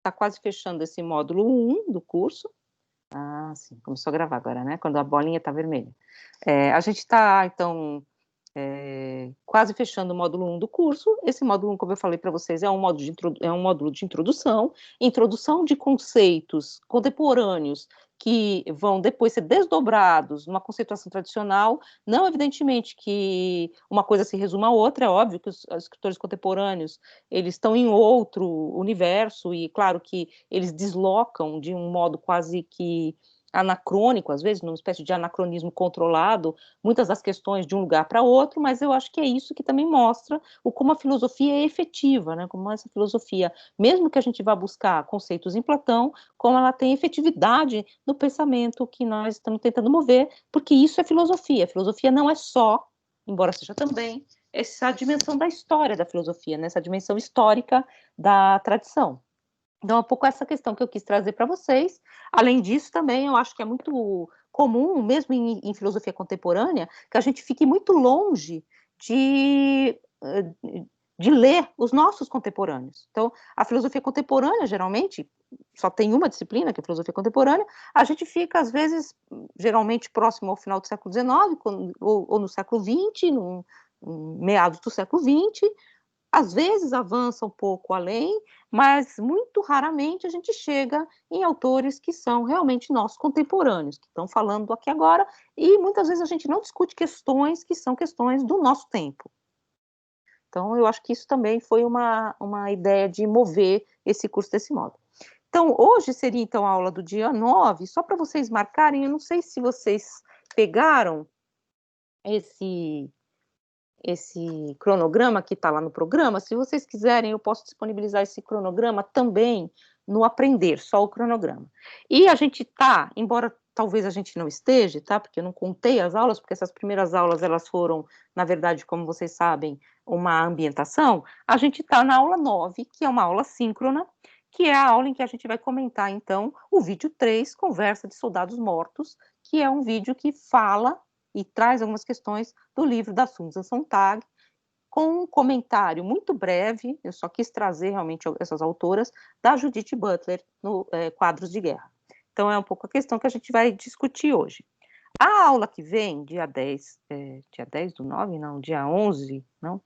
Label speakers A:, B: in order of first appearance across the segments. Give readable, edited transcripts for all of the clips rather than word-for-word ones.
A: está quase fechando esse módulo 1 do curso. Ah, sim, começou a gravar agora, né? Quando a bolinha está vermelha. A gente está, então, quase fechando o módulo 1 do curso. Esse módulo 1, como eu falei para vocês, é um módulo de introdução de conceitos contemporâneos que vão depois ser desdobrados numa conceituação tradicional. Não, evidentemente, que uma coisa se resuma à outra. É óbvio que os escritores contemporâneos, eles estão em outro universo e, claro, que eles deslocam de um modo quase que anacrônico, às vezes, numa espécie de anacronismo controlado, muitas das questões de um lugar para outro, mas eu acho que é isso que também mostra como a filosofia é efetiva, né? Como essa filosofia, mesmo que a gente vá buscar conceitos em Platão, como ela tem efetividade no pensamento que nós estamos tentando mover, porque isso é filosofia. A filosofia não é só, embora seja também, essa dimensão da história da filosofia, né? Essa dimensão histórica da tradição. Então, é um pouco essa questão que eu quis trazer para vocês. Além disso, também eu acho que é muito comum, mesmo em filosofia contemporânea, que a gente fique muito longe de ler os nossos contemporâneos. Então, a filosofia contemporânea, geralmente, só tem uma disciplina, que é a filosofia contemporânea, a gente fica, às vezes, geralmente próximo ao final do século XIX, ou no século XX, no meados do século XX, às vezes avança um pouco além, mas muito raramente a gente chega em autores que são realmente nossos contemporâneos, que estão falando aqui agora, e muitas vezes a gente não discute questões que são questões do nosso tempo. Então, eu acho que isso também foi uma ideia de mover esse curso desse modo. Então, hoje seria então a aula do dia 9, só para vocês marcarem, eu não sei se vocês pegaram esse cronograma que está lá no programa. Se vocês quiserem, eu posso disponibilizar esse cronograma também no Aprender, só o cronograma. E a gente está, embora talvez a gente não esteja, tá? Porque eu não contei as aulas, porque essas primeiras aulas, elas foram, na verdade, como vocês sabem, uma ambientação. A gente está na aula 9, que é uma aula síncrona, que é a aula em que a gente vai comentar, então, o vídeo 3, Conversa de Soldados Mortos, que é um vídeo que fala e traz algumas questões do livro da Susan Sontag, com um comentário muito breve, eu só quis trazer realmente essas autoras, da Judith Butler, no Quadros de Guerra. Então, é um pouco a questão que a gente vai discutir hoje. A aula que vem, dia 10 do 9, não, dia 11, não,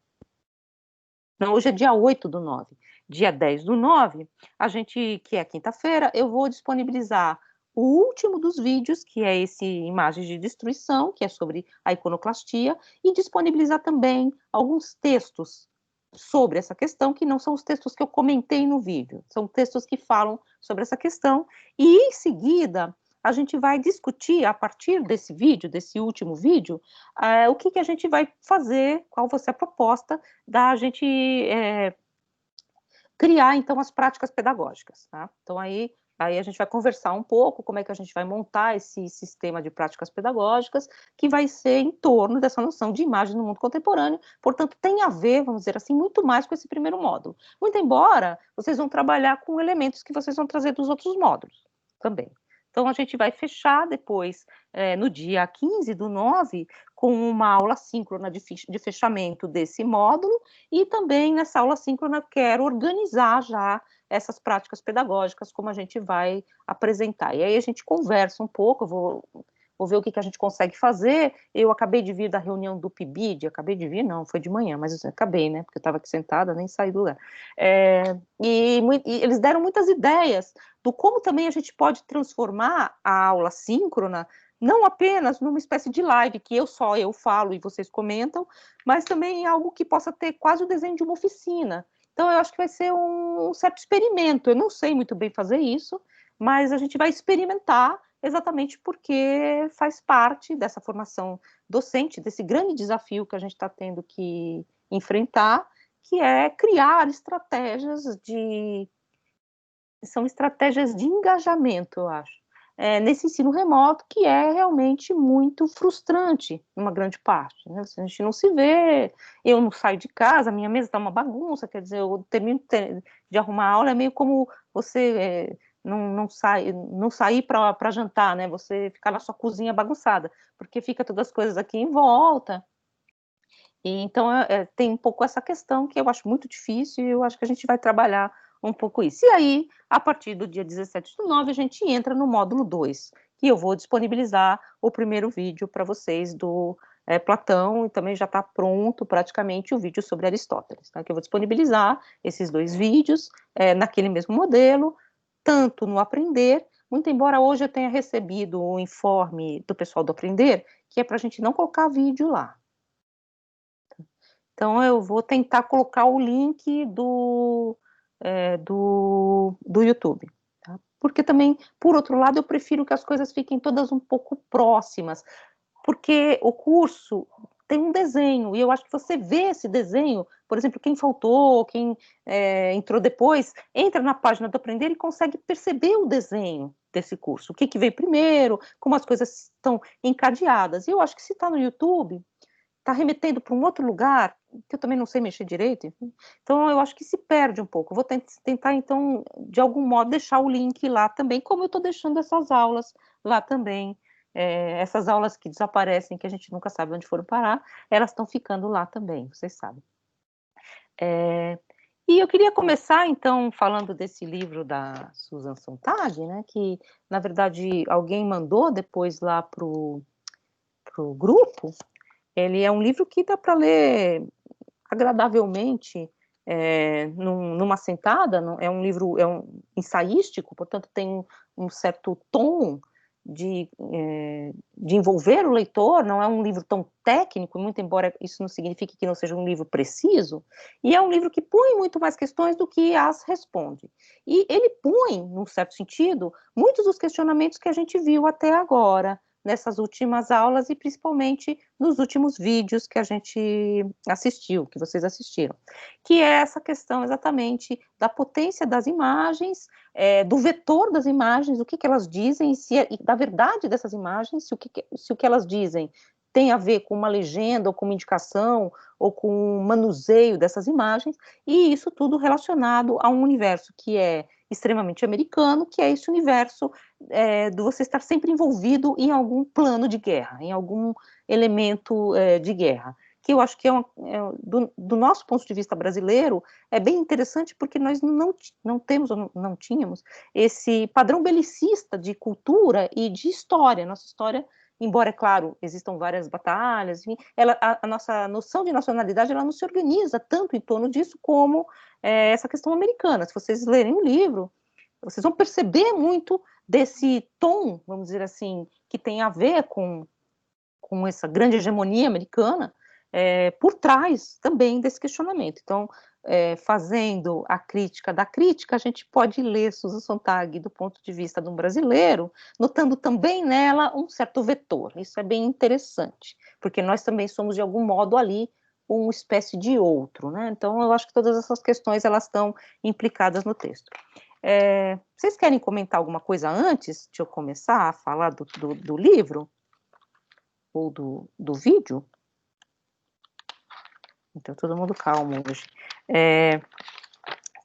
A: hoje é dia 8 do 9, dia 10 do 9, a gente, que é quinta-feira, eu vou disponibilizar o último dos vídeos, que é esse Imagens de Destruição, que é sobre a iconoclastia, e disponibilizar também alguns textos sobre essa questão, que não são os textos que eu comentei no vídeo, são textos que falam sobre essa questão, e em seguida a gente vai discutir, a partir desse vídeo, desse último vídeo, o que a gente vai fazer, qual vai ser a proposta da gente criar, então, as práticas pedagógicas, tá? Então, aí a gente vai conversar um pouco como é que a gente vai montar esse sistema de práticas pedagógicas que vai ser em torno dessa noção de imagem no mundo contemporâneo, portanto, tem a ver, vamos dizer assim, muito mais com esse primeiro módulo. Muito embora vocês vão trabalhar com elementos que vocês vão trazer dos outros módulos também. Então, a gente vai fechar depois, no dia 15 do 9, com uma aula síncrona de fechamento desse módulo, e também nessa aula síncrona quero organizar já essas práticas pedagógicas, como a gente vai apresentar. E aí a gente conversa um pouco, eu vou ver o que a gente consegue fazer. Eu acabei de vir da reunião do PIBID, acabei de vir, não, foi de manhã, mas eu acabei, né, porque eu estava aqui sentada, nem saí do lugar. E eles deram muitas ideias do como também a gente pode transformar a aula síncrona não apenas numa espécie de live, que eu falo e vocês comentam, mas também em algo que possa ter quase o desenho de uma oficina. Então, eu acho que vai ser um certo experimento. Eu não sei muito bem fazer isso, mas a gente vai experimentar exatamente porque faz parte dessa formação docente, desse grande desafio que a gente está tendo que enfrentar, que é criar estratégias são estratégias de engajamento, eu acho, nesse ensino remoto, que é realmente muito frustrante, uma grande parte, né? A gente não se vê, eu não saio de casa, a minha mesa está uma bagunça, quer dizer, eu termino de arrumar a aula, é meio como você não sair para jantar, né? Você ficar na sua cozinha bagunçada, porque fica todas as coisas aqui em volta. E então tem um pouco essa questão que eu acho muito difícil, e eu acho que a gente vai trabalhar um pouco isso. E aí, a partir do dia 17/9, a gente entra no módulo 2, que eu vou disponibilizar o primeiro vídeo para vocês do Platão, e também já está pronto praticamente o vídeo sobre Aristóteles, tá? Que eu vou disponibilizar esses 2 vídeos naquele mesmo modelo, tanto no Aprender, muito embora hoje eu tenha recebido o informe do pessoal do Aprender, que é para a gente não colocar vídeo lá. Então, eu vou tentar colocar o link do YouTube, tá? Porque também, por outro lado, eu prefiro que as coisas fiquem todas um pouco próximas, porque o curso tem um desenho, e eu acho que você vê esse desenho, por exemplo, quem faltou, quem entrou depois, entra na página do Aprender e consegue perceber o desenho desse curso, o que veio primeiro, como as coisas estão encadeadas. E eu acho que se está no YouTube, está remetendo para um outro lugar, que eu também não sei mexer direito, enfim. Então eu acho que se perde um pouco. Eu vou tentar, então, de algum modo, deixar o link lá também, como eu estou deixando essas aulas lá também. Essas aulas que desaparecem, que a gente nunca sabe onde foram parar, elas estão ficando lá também, vocês sabem. E eu queria começar, então, falando desse livro da Susan Sontag, né, que, na verdade, alguém mandou depois lá para o grupo. Ele é um livro que dá para ler agradavelmente, numa sentada. É um livro ensaístico, portanto tem um certo tom de envolver o leitor. Não é um livro tão técnico, muito embora isso não signifique que não seja um livro preciso, e é um livro que põe muito mais questões do que as responde. E ele põe, num certo sentido, muitos dos questionamentos que a gente viu até agora, nessas últimas aulas e principalmente nos últimos vídeos que a gente assistiu, que vocês assistiram, que é essa questão exatamente da potência das imagens, do vetor das imagens, o que elas dizem, e da verdade dessas imagens, se o que elas dizem tem a ver com uma legenda, ou com uma indicação, ou com um manuseio dessas imagens, e isso tudo relacionado a um universo que é extremamente americano, que é esse universo de você estar sempre envolvido em algum plano de guerra, em algum elemento de guerra, que eu acho que do nosso ponto de vista brasileiro, é bem interessante, porque nós não temos, ou não tínhamos, esse padrão belicista de cultura e de história. Nossa história, embora, é claro, existam várias batalhas, enfim, a nossa noção de nacionalidade, ela não se organiza tanto em torno disso como essa questão americana. Se vocês lerem o livro, vocês vão perceber muito desse tom, vamos dizer assim, que tem a ver com essa grande hegemonia americana, por trás também desse questionamento. Então, fazendo a crítica da crítica, a gente pode ler Susan Sontag do ponto de vista de um brasileiro, notando também nela um certo vetor. Isso é bem interessante, porque nós também somos, de algum modo, ali uma espécie de outro, né? Então, eu acho que todas essas questões, elas estão implicadas no texto. Vocês querem comentar alguma coisa antes de eu começar a falar do livro? Ou do vídeo? Então, todo mundo calmo hoje.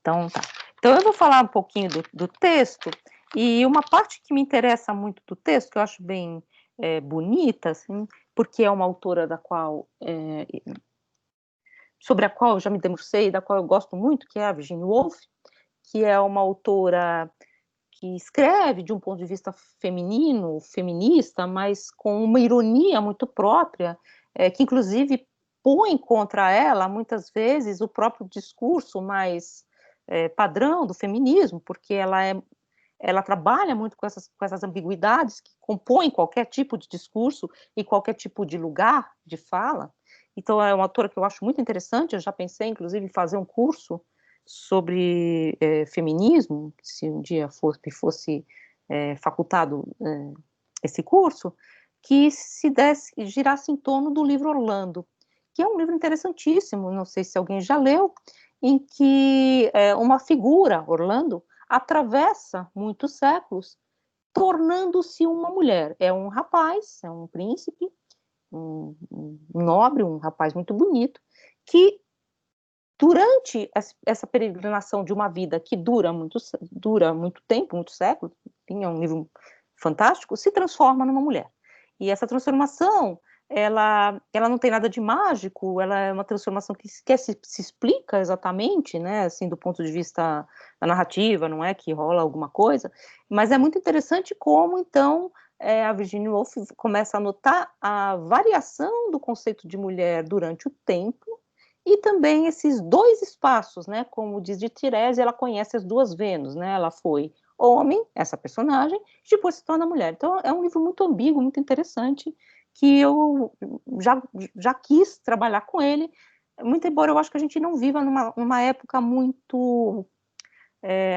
A: Então, tá. Então, eu vou falar um pouquinho do texto, e uma parte que me interessa muito do texto, que eu acho bem bonita, assim, porque é uma autora sobre a qual eu já me debrucei, da qual eu gosto muito, que é a Virginia Woolf, que é uma autora que escreve de um ponto de vista feminino, feminista, mas com uma ironia muito própria, que inclusive põe contra ela, muitas vezes, o próprio discurso mais padrão do feminismo, porque ela trabalha muito com essas ambiguidades que compõem qualquer tipo de discurso e qualquer tipo de lugar de fala. Então, é uma autora que eu acho muito interessante. Eu já pensei, inclusive, em fazer um curso sobre feminismo, se um dia fosse facultado esse curso, que girasse em torno do livro Orlando, que é um livro interessantíssimo, não sei se alguém já leu, em que uma figura, Orlando, atravessa muitos séculos, tornando-se uma mulher. É um rapaz, é um príncipe, um nobre, um rapaz muito bonito, que durante essa peregrinação de uma vida que dura muito tempo, muitos séculos, enfim, é um livro fantástico, se transforma numa mulher. E essa transformação ela não tem nada de mágico, ela é uma transformação que sequer se explica exatamente, né, assim, do ponto de vista da narrativa, não é que rola alguma coisa, mas é muito interessante como, então, a Virginia Woolf começa a notar a variação do conceito de mulher durante o tempo, e também esses dois espaços, né, como diz de Tirese, ela conhece as duas Vênus, né, ela foi homem, essa personagem, depois se torna mulher. Então, é um livro muito ambíguo, muito interessante, que eu já quis trabalhar com ele, muito embora eu acho que a gente não viva numa época muito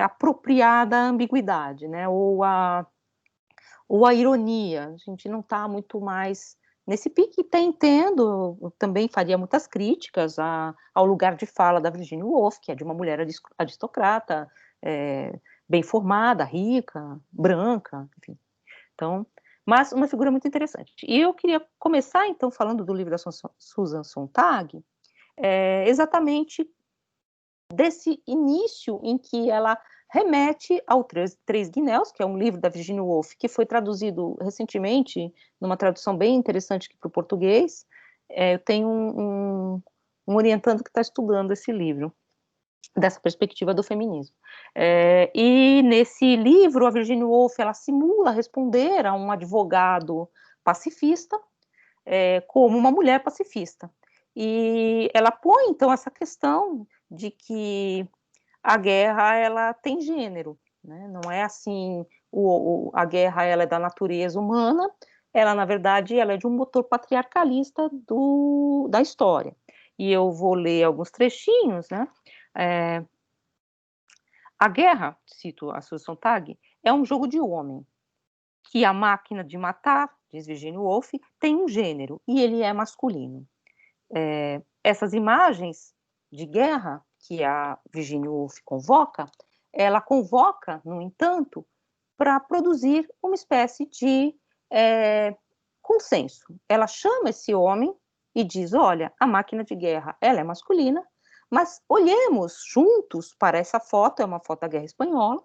A: apropriada à ambiguidade, né, ou a ironia, a gente não está muito mais nesse pique, entendo, eu também faria muitas críticas ao lugar de fala da Virginia Woolf, que é de uma mulher aristocrata, bem formada, rica, branca, enfim. Então, mas uma figura muito interessante. E eu queria começar, então, falando do livro da Susan Sontag, exatamente desse início em que ela remete ao Três Guinéus, que é um livro da Virginia Woolf, que foi traduzido recentemente, numa tradução bem interessante para o português. Eu tenho um orientando que está estudando esse livro, dessa perspectiva do feminismo. E nesse livro, a Virginia Woolf, ela simula responder a um advogado pacifista, como uma mulher pacifista. E ela põe, então, essa questão de que a guerra, ela tem gênero, né? Não é assim, a guerra, ela é da natureza humana, ela, na verdade, ela é de um motor patriarcalista da história. E eu vou ler alguns trechinhos, né? A guerra, cito a Susan Sontag, é um jogo de homem, que a máquina de matar, diz Virginia Woolf, tem um gênero, e ele é masculino. Essas imagens de guerra que a Virginia Woolf convoca, ela convoca, no entanto, para produzir uma espécie de consenso. Ela chama esse homem e diz, olha, a máquina de guerra, ela é masculina, mas olhemos juntos para essa foto, é uma foto da Guerra Espanhola,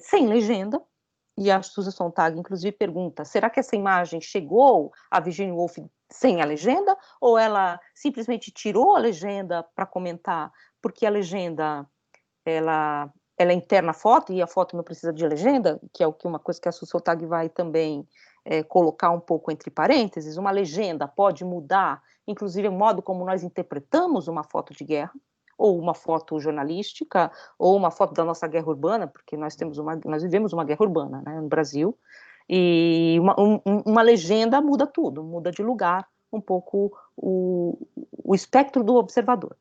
A: sem legenda, e a Susan Sontag, inclusive, pergunta, será que essa imagem chegou a Virginia Woolf sem a legenda, ou ela simplesmente tirou a legenda para comentar, porque a legenda, ela interna a foto, e a foto não precisa de legenda, que é uma coisa que a Susan Sontag vai também colocar um pouco entre parênteses, uma legenda pode mudar, inclusive, o modo como nós interpretamos uma foto de guerra, ou uma foto jornalística, ou uma foto da nossa guerra urbana, porque nós vivemos uma guerra urbana, né, no Brasil, e uma legenda muda tudo, muda de lugar um pouco o espectro do observador.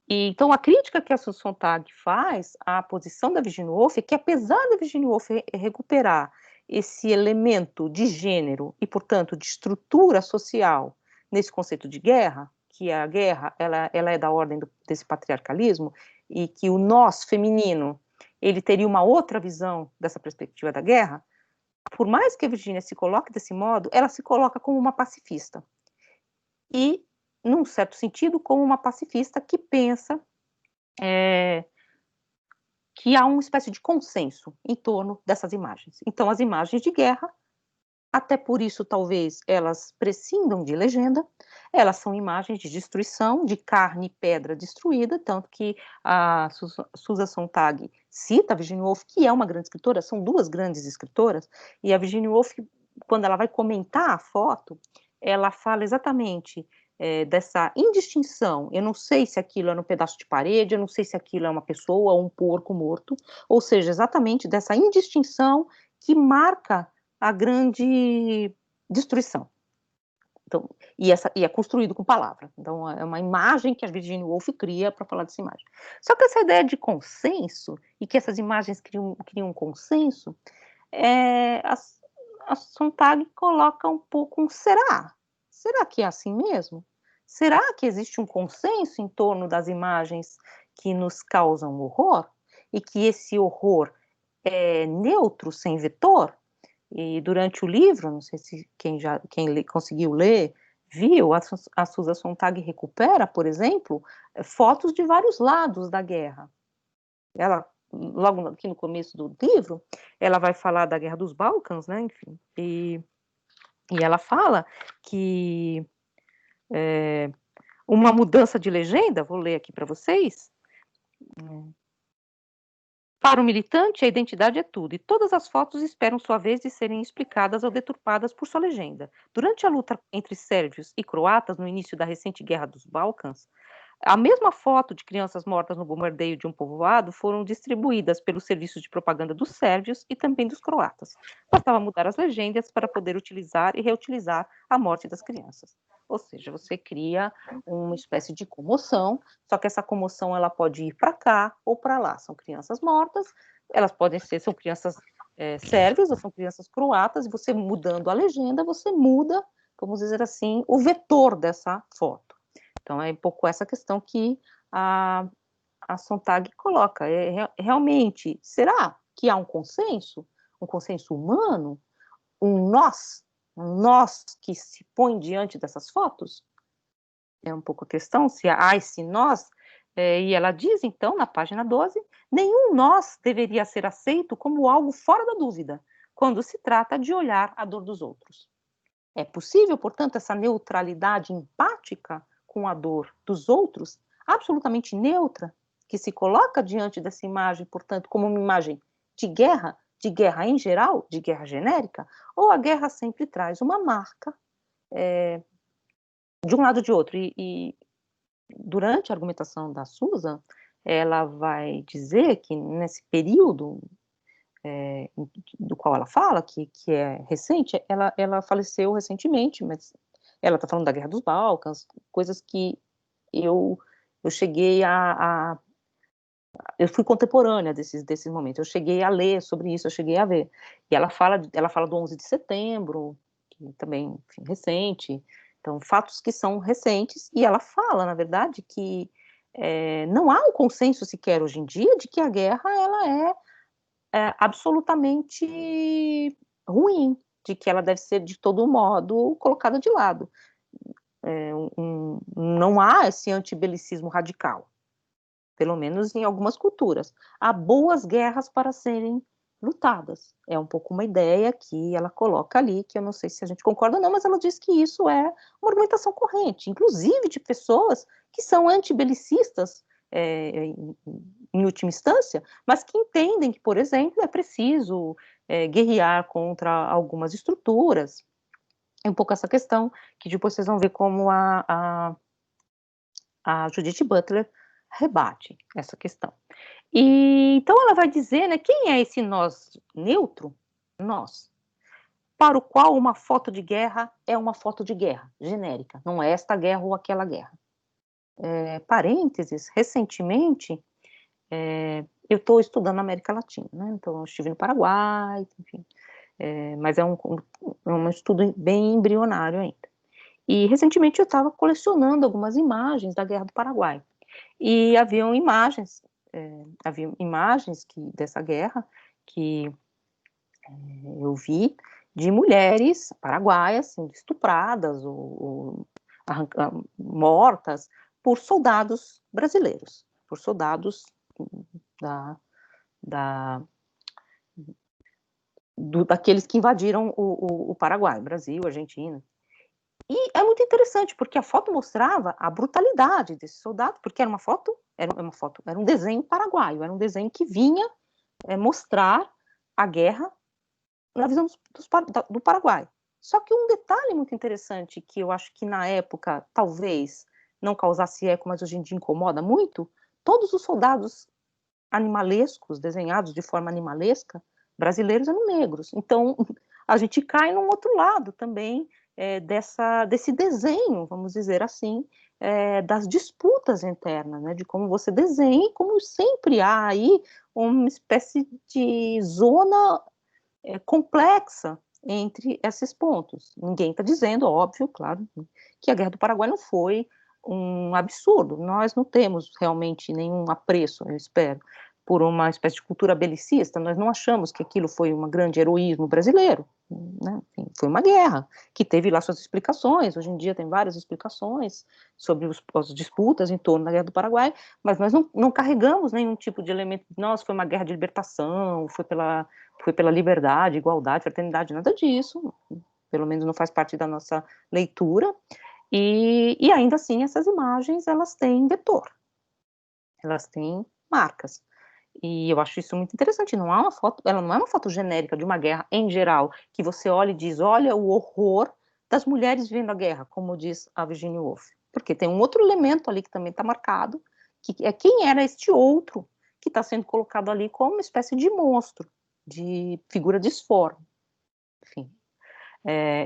A: E, então, a crítica que a Susan Sontag faz à posição da Virginia Woolf é que, apesar da Virginia Woolf recuperar esse elemento de gênero e, portanto, de estrutura social nesse conceito de guerra, que a guerra ela é da ordem desse patriarcalismo, e que o nós feminino ele teria uma outra visão dessa perspectiva da guerra, por mais que a Virginia se coloque desse modo, ela se coloca como uma pacifista. E, num certo sentido, como uma pacifista que pensa que há uma espécie de consenso em torno dessas imagens. Então, as imagens de guerra, até por isso, talvez, elas prescindam de legenda, elas são imagens de destruição, de carne e pedra destruída, tanto que a Susan Sontag cita a Virginia Woolf, que é uma grande escritora, são duas grandes escritoras, e a Virginia Woolf, quando ela vai comentar a foto, ela fala exatamente dessa indistinção, eu não sei se aquilo é um pedaço de parede, eu não sei se aquilo é uma pessoa ou um porco morto, ou seja, exatamente dessa indistinção que marca a grande destruição. Então, e é construído com palavra. Então, é uma imagem que a Virginia Woolf cria para falar dessa imagem. Só que essa ideia de consenso, e que essas imagens criam um consenso, a Sontag coloca um pouco será? Será que é assim mesmo? Será que existe um consenso em torno das imagens que nos causam horror? E que esse horror é neutro, sem vetor? E durante o livro, não sei se quem conseguiu ler, viu, a Susan Sontag recupera, por exemplo, fotos de vários lados da guerra. Ela, logo aqui no começo do livro, ela vai falar da Guerra dos Balcãs, né, enfim, e E ela fala que uma mudança de legenda, vou ler aqui para vocês. Para o militante, a identidade é tudo, e todas as fotos esperam sua vez de serem explicadas ou deturpadas por sua legenda. Durante a luta entre sérvios e croatas no início da recente Guerra dos Balcãs, a mesma foto de crianças mortas no bombardeio de um povoado foram distribuídas pelos serviços de propaganda dos sérvios e também dos croatas. Bastava mudar as legendas para poder utilizar e reutilizar a morte das crianças. Ou seja, você cria uma espécie de comoção, só que essa comoção ela pode ir para cá ou para lá. São crianças mortas, elas podem ser, são crianças sérvias ou são crianças croatas, e você mudando a legenda, você muda, vamos dizer assim, o vetor dessa foto. Então, é um pouco essa questão que a Sontag coloca. Realmente, será que há um consenso humano, um nós que se põe diante dessas fotos? É um pouco a questão, se há esse nós, e ela diz, então, na página 12, nenhum nós deveria ser aceito como algo fora da dúvida, quando se trata de olhar a dor dos outros. É possível, portanto, essa neutralidade empática com a dor dos outros, absolutamente neutra, que se coloca diante dessa imagem, portanto, como uma imagem de guerra em geral, de guerra genérica, ou a guerra sempre traz uma marca de um lado ou de outro. E durante a argumentação da Susan, ela vai dizer que nesse período do qual ela fala, que é recente, ela faleceu recentemente, mas ela está falando da Guerra dos Balcãs, coisas que eu cheguei eu fui contemporânea desses momentos, eu cheguei a ler sobre isso, eu cheguei a ver. E ela fala do 11 de setembro, que também, enfim, recente, então, fatos que são recentes, e ela fala, na verdade, que não há um consenso sequer hoje em dia de que a guerra ela é absolutamente ruim, de que ela deve ser de todo modo colocada de lado. Não há esse antibelicismo radical, pelo menos em algumas culturas. Há boas guerras para serem lutadas. É um pouco uma ideia que ela coloca ali, que eu não sei se a gente concorda ou não, mas ela diz que isso é uma argumentação corrente, inclusive de pessoas que são antibelicistas, em última instância, mas que entendem que, por exemplo, é preciso guerrear contra algumas estruturas. É um pouco essa questão, que depois vocês vão ver como a Judith Butler rebate essa questão. E então ela vai dizer, né, quem é esse nós neutro? Nós. Para o qual uma foto de guerra é uma foto de guerra, genérica, não é esta guerra ou aquela guerra. Parênteses, recentemente, eu estou estudando a América Latina, né? Então eu estive no Paraguai, enfim, mas é um estudo bem embrionário ainda. E recentemente eu estava colecionando algumas imagens da Guerra do Paraguai, e haviam imagens dessa guerra que eu vi de mulheres paraguaias sendo estupradas ou mortas por soldados brasileiros, por soldados daqueles que invadiram o Paraguai, Brasil, Argentina. E é muito interessante, porque a foto mostrava a brutalidade desse soldado, porque era um desenho paraguaio, era um desenho que vinha mostrar a guerra na visão do Paraguai. Só que um detalhe muito interessante, que eu acho que na época talvez não causasse eco, mas hoje em dia incomoda muito, todos os soldados animalescos, desenhados de forma animalesca, brasileiros eram negros. Então, a gente cai num outro lado também desse desenho, vamos dizer assim, das disputas internas, né, de como você desenha e como sempre há aí uma espécie de zona complexa entre esses pontos. Ninguém está dizendo, óbvio, claro, que a Guerra do Paraguai não foi um absurdo. Nós não temos realmente nenhum apreço, eu espero, por uma espécie de cultura belicista. Nós não achamos que aquilo foi um grande heroísmo brasileiro, né? Enfim, foi uma guerra que teve lá suas explicações. Hoje em dia tem várias explicações sobre as disputas em torno da Guerra do Paraguai, mas nós não carregamos nenhum tipo de elemento. Nossa, foi uma guerra de libertação, foi pela liberdade, igualdade, fraternidade, nada disso. pelo menos não faz parte da nossa leitura, e ainda assim essas imagens elas têm vetor, elas têm marcas. E eu acho isso muito interessante, não há uma foto, ela não é uma foto genérica de uma guerra em geral, que você olha e diz: "Olha o horror das mulheres vendo a guerra", como diz a Virginia Woolf. Porque tem um outro elemento ali que também está marcado, que é quem era este outro que está sendo colocado ali como uma espécie de monstro, de figura disforme, enfim.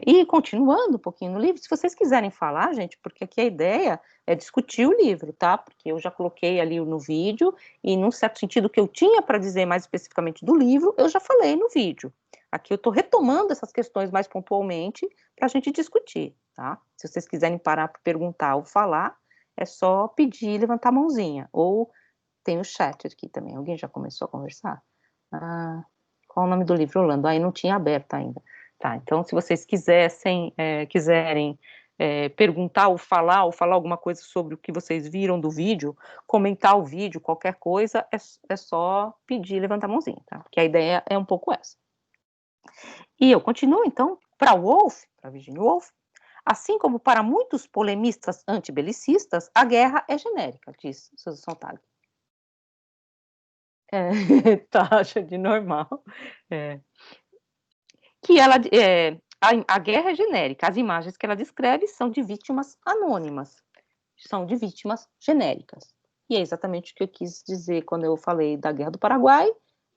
A: E continuando um pouquinho no livro, se vocês quiserem falar, gente, porque aqui a ideia é discutir o livro, tá? Porque eu já coloquei ali no vídeo, e num certo sentido, o que eu tinha para dizer mais especificamente do livro, eu já falei no vídeo. Aqui eu estou retomando essas questões mais pontualmente para a gente discutir, tá? Se vocês quiserem parar para perguntar ou falar, é só pedir e levantar a mãozinha. Ou tem o chat aqui também. Alguém já começou a conversar? Ah, qual o nome do livro, Orlando? Aí não tinha aberto ainda. Tá, então se vocês quiserem perguntar ou falar alguma coisa sobre o que vocês viram do vídeo, comentar o vídeo, qualquer coisa, é só pedir e levantar a mãozinha, tá? Porque a ideia é um pouco essa. E eu continuo, então, para Woolf, para Virginia Woolf, assim como para muitos polemistas antibelicistas, a guerra é genérica, diz Susan Sontag. Taxa de normal. É. Que ela, a guerra é genérica, as imagens que ela descreve são de vítimas anônimas, são de vítimas genéricas. E é exatamente o que eu quis dizer quando eu falei da Guerra do Paraguai.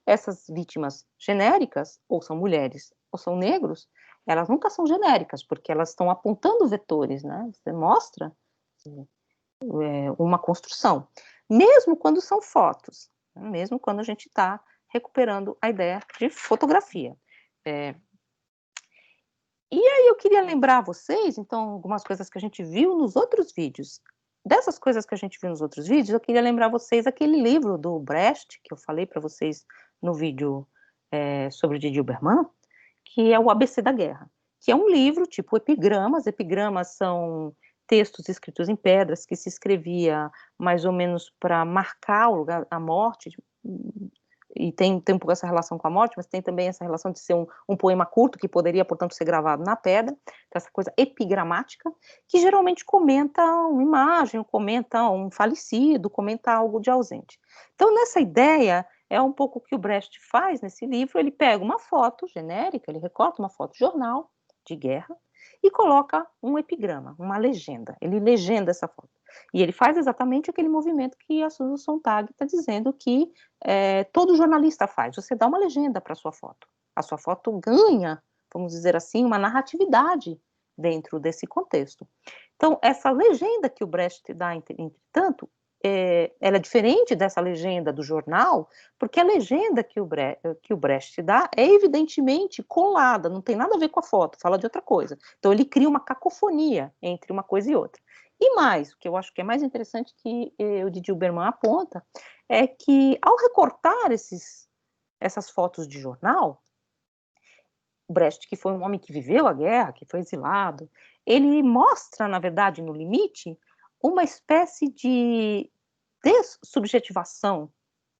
A: Essas vítimas genéricas, ou são mulheres, ou são negros, elas nunca são genéricas, porque elas estão apontando vetores, né? Você mostra uma construção, mesmo quando são fotos, né? Mesmo quando a gente está recuperando a ideia de fotografia. E aí eu queria lembrar a vocês, então, algumas coisas que a gente viu nos outros vídeos. Dessas coisas que a gente viu nos outros vídeos, eu queria lembrar vocês aquele livro do Brecht, que eu falei para vocês no vídeo sobre o Didi Berman, que é o ABC da Guerra, que é um livro tipo epigramas. Epigramas são textos escritos em pedras que se escrevia mais ou menos para marcar o lugar, a morte, e tem um pouco essa relação com a morte, mas tem também essa relação de ser um poema curto, que poderia, portanto, ser gravado na pedra, então, essa coisa epigramática, que geralmente comenta uma imagem, comenta um falecido, comenta algo de ausente. Então, nessa ideia, é um pouco o que o Brecht faz nesse livro. Ele pega uma foto genérica, ele recorta uma foto de jornal de guerra e coloca um epigrama, uma legenda. Ele legenda essa foto. E ele faz exatamente aquele movimento que a Susan Sontag está dizendo que todo jornalista faz. Você dá uma legenda para a sua foto. A sua foto ganha, vamos dizer assim, uma narratividade dentro desse contexto. Então, essa legenda que o Brecht dá, entretanto, ela é diferente dessa legenda do jornal, porque a legenda que o Brecht dá é evidentemente colada, não tem nada a ver com a foto, fala de outra coisa. Então, ele cria uma cacofonia entre uma coisa e outra. E mais, o que eu acho que é mais interessante que o Didi Berman aponta, é que ao recortar essas fotos de jornal, Brecht, que foi um homem que viveu a guerra, que foi exilado, ele mostra, na verdade, no limite, uma espécie de dessubjetivação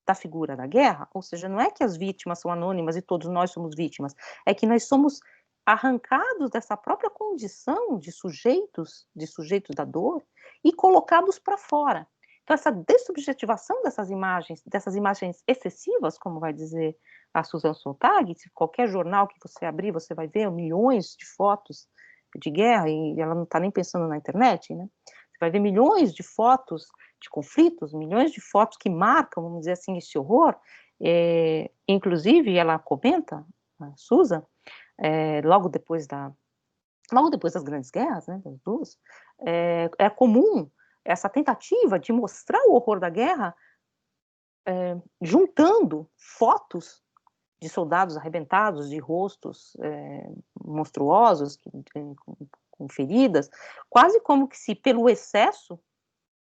A: da figura da guerra, ou seja, não é que as vítimas são anônimas e todos nós somos vítimas, é que nós somos arrancados dessa própria condição de sujeitos da dor e colocados para fora. Então, essa dessubjetivação dessas imagens excessivas, como vai dizer a Susan Sontag, se qualquer jornal que você abrir, você vai ver milhões de fotos de guerra, e ela não está nem pensando na internet, né? Você vai ver milhões de fotos de conflitos, milhões de fotos que marcam, vamos dizer assim, esse horror. Inclusive, ela comenta, a Susan, logo depois das grandes guerras, né, das duas, é comum essa tentativa de mostrar o horror da guerra juntando fotos de soldados arrebentados, de rostos monstruosos, com feridas, quase como que se pelo excesso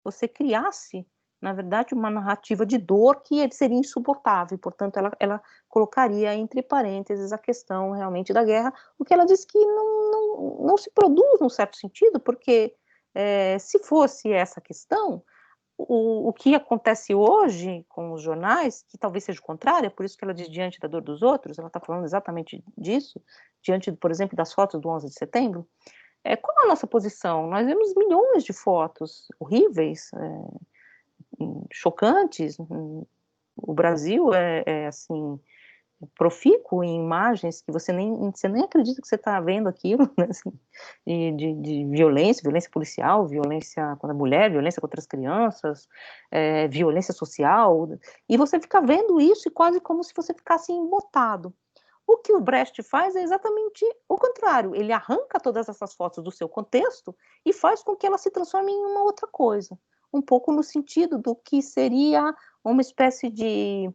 A: você criasse, na verdade, uma narrativa de dor que seria insuportável, portanto, ela colocaria entre parênteses a questão realmente da guerra, o que ela diz que não se produz num certo sentido, porque se fosse essa questão, o que acontece hoje com os jornais, que talvez seja o contrário, é por isso que ela diz diante da dor dos outros, ela está falando exatamente disso, diante, por exemplo, das fotos do 11 de setembro, qual a nossa posição? Nós vemos milhões de fotos horríveis, chocantes, o Brasil assim, profícuo em imagens que você nem acredita que você está vendo aquilo, né, assim, de violência policial, violência contra a mulher, violência contra as crianças, violência social, e você fica vendo isso e quase como se você ficasse embotado. O que o Brecht faz é exatamente o contrário, ele arranca todas essas fotos do seu contexto e faz com que elas se transformem em uma outra coisa, um pouco no sentido do que seria uma espécie de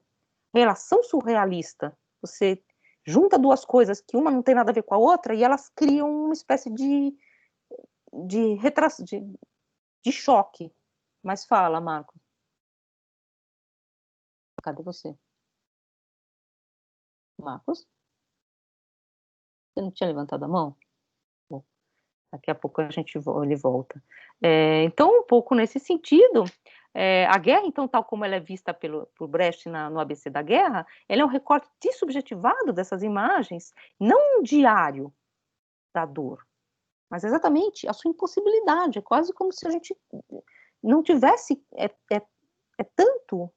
A: relação surrealista. Você junta duas coisas que uma não tem nada a ver com a outra e elas criam uma espécie de choque. Mas fala, Marco. Cadê você? Marcos? Você não tinha levantado a mão? Bom, daqui a pouco ele volta. Então, um pouco nesse sentido, a guerra, então, tal como ela é vista por Brecht no ABC da Guerra, ela é um recorte subjetivado dessas imagens, não um diário da dor, mas exatamente a sua impossibilidade. É quase como se a gente não tivesse tanto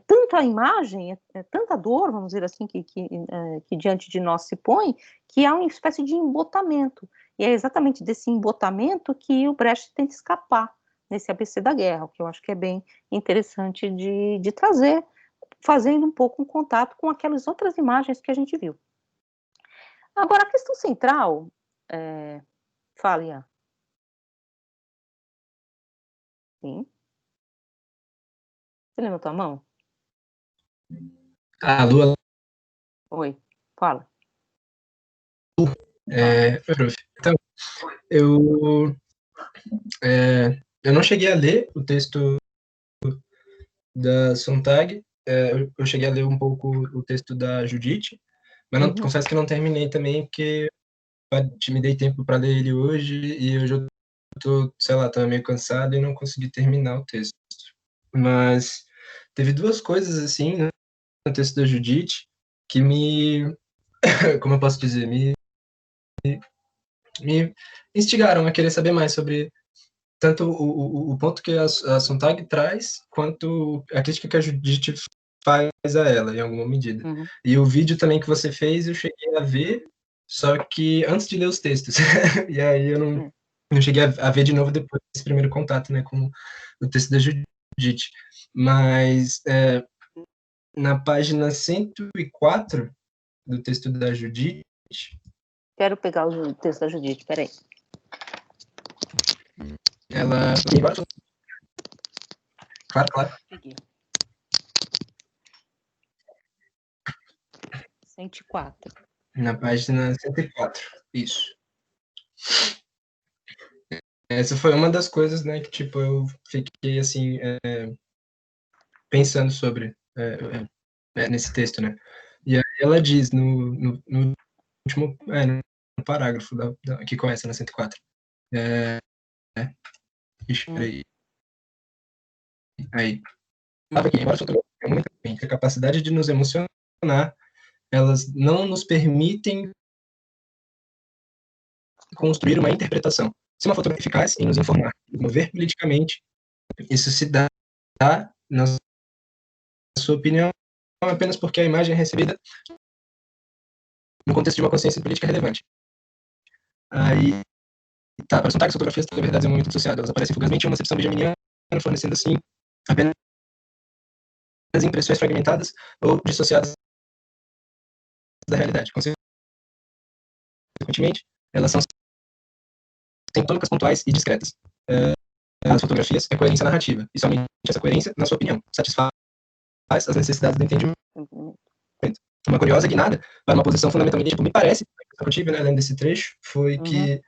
A: tanta imagem, tanta dor, vamos dizer assim, que diante de nós se põe, que há uma espécie de embotamento. E é exatamente desse embotamento que o Brecht tenta escapar nesse ABC da Guerra, o que eu acho que é bem interessante de trazer, fazendo um pouco um contato com aquelas outras imagens que a gente viu. Agora, a questão central, fala, Ian. Sim. Você levantou a mão?
B: Alô?
A: Oi, fala.
B: Prof. Então, eu não cheguei a ler o texto da Sontag, eu cheguei a ler um pouco o texto da Judith, mas não, confesso que não terminei também, porque me dei tempo para ler ele hoje, e hoje eu tô, sei lá, tava meio cansado e não consegui terminar o texto. Mas teve duas coisas, assim, né, no texto da Judith, que como eu posso dizer, me instigaram a querer saber mais sobre tanto o ponto que a Sontag traz, quanto a crítica que a Judith faz a ela, em alguma medida. E o vídeo também que você fez, eu cheguei a ver, só que antes de ler os textos. E aí eu não cheguei a ver de novo depois desse primeiro contato, né, com o texto da Judith. Mas na página 104 do texto da Judith...
A: Quero pegar o texto da Judith, peraí.
B: Ela... Claro.
A: Peguei. 104.
B: Na página 104, isso. Essa foi uma das coisas, né, que, tipo, eu fiquei, assim, pensando sobre nesse texto, né. E aí ela diz no último, no parágrafo que começa na 104. Ixi, peraí. Aí. Embora a fotografia muito bem, a capacidade de nos emocionar, elas não nos permitem construir uma interpretação. Se uma fotografia é eficaz em nos informar, mover politicamente, isso se dá, na sua opinião, apenas porque a imagem é recebida no contexto de uma consciência política relevante. Aí, para os sotaques, fotografias, na verdade, são muito associadas. Elas aparecem fugazmente em uma acepção benjaminiana, fornecendo, assim, apenas impressões fragmentadas ou dissociadas da realidade. Consequentemente, elas são sintônicas, pontuais e discretas. As fotografias é coerência narrativa, e somente essa coerência, na sua opinião, satisfaz as necessidades do entendimento. Uma curiosa guinada para uma posição fundamentalmente, tipo, me parece, que eu tive, né, lendo esse trecho, foi que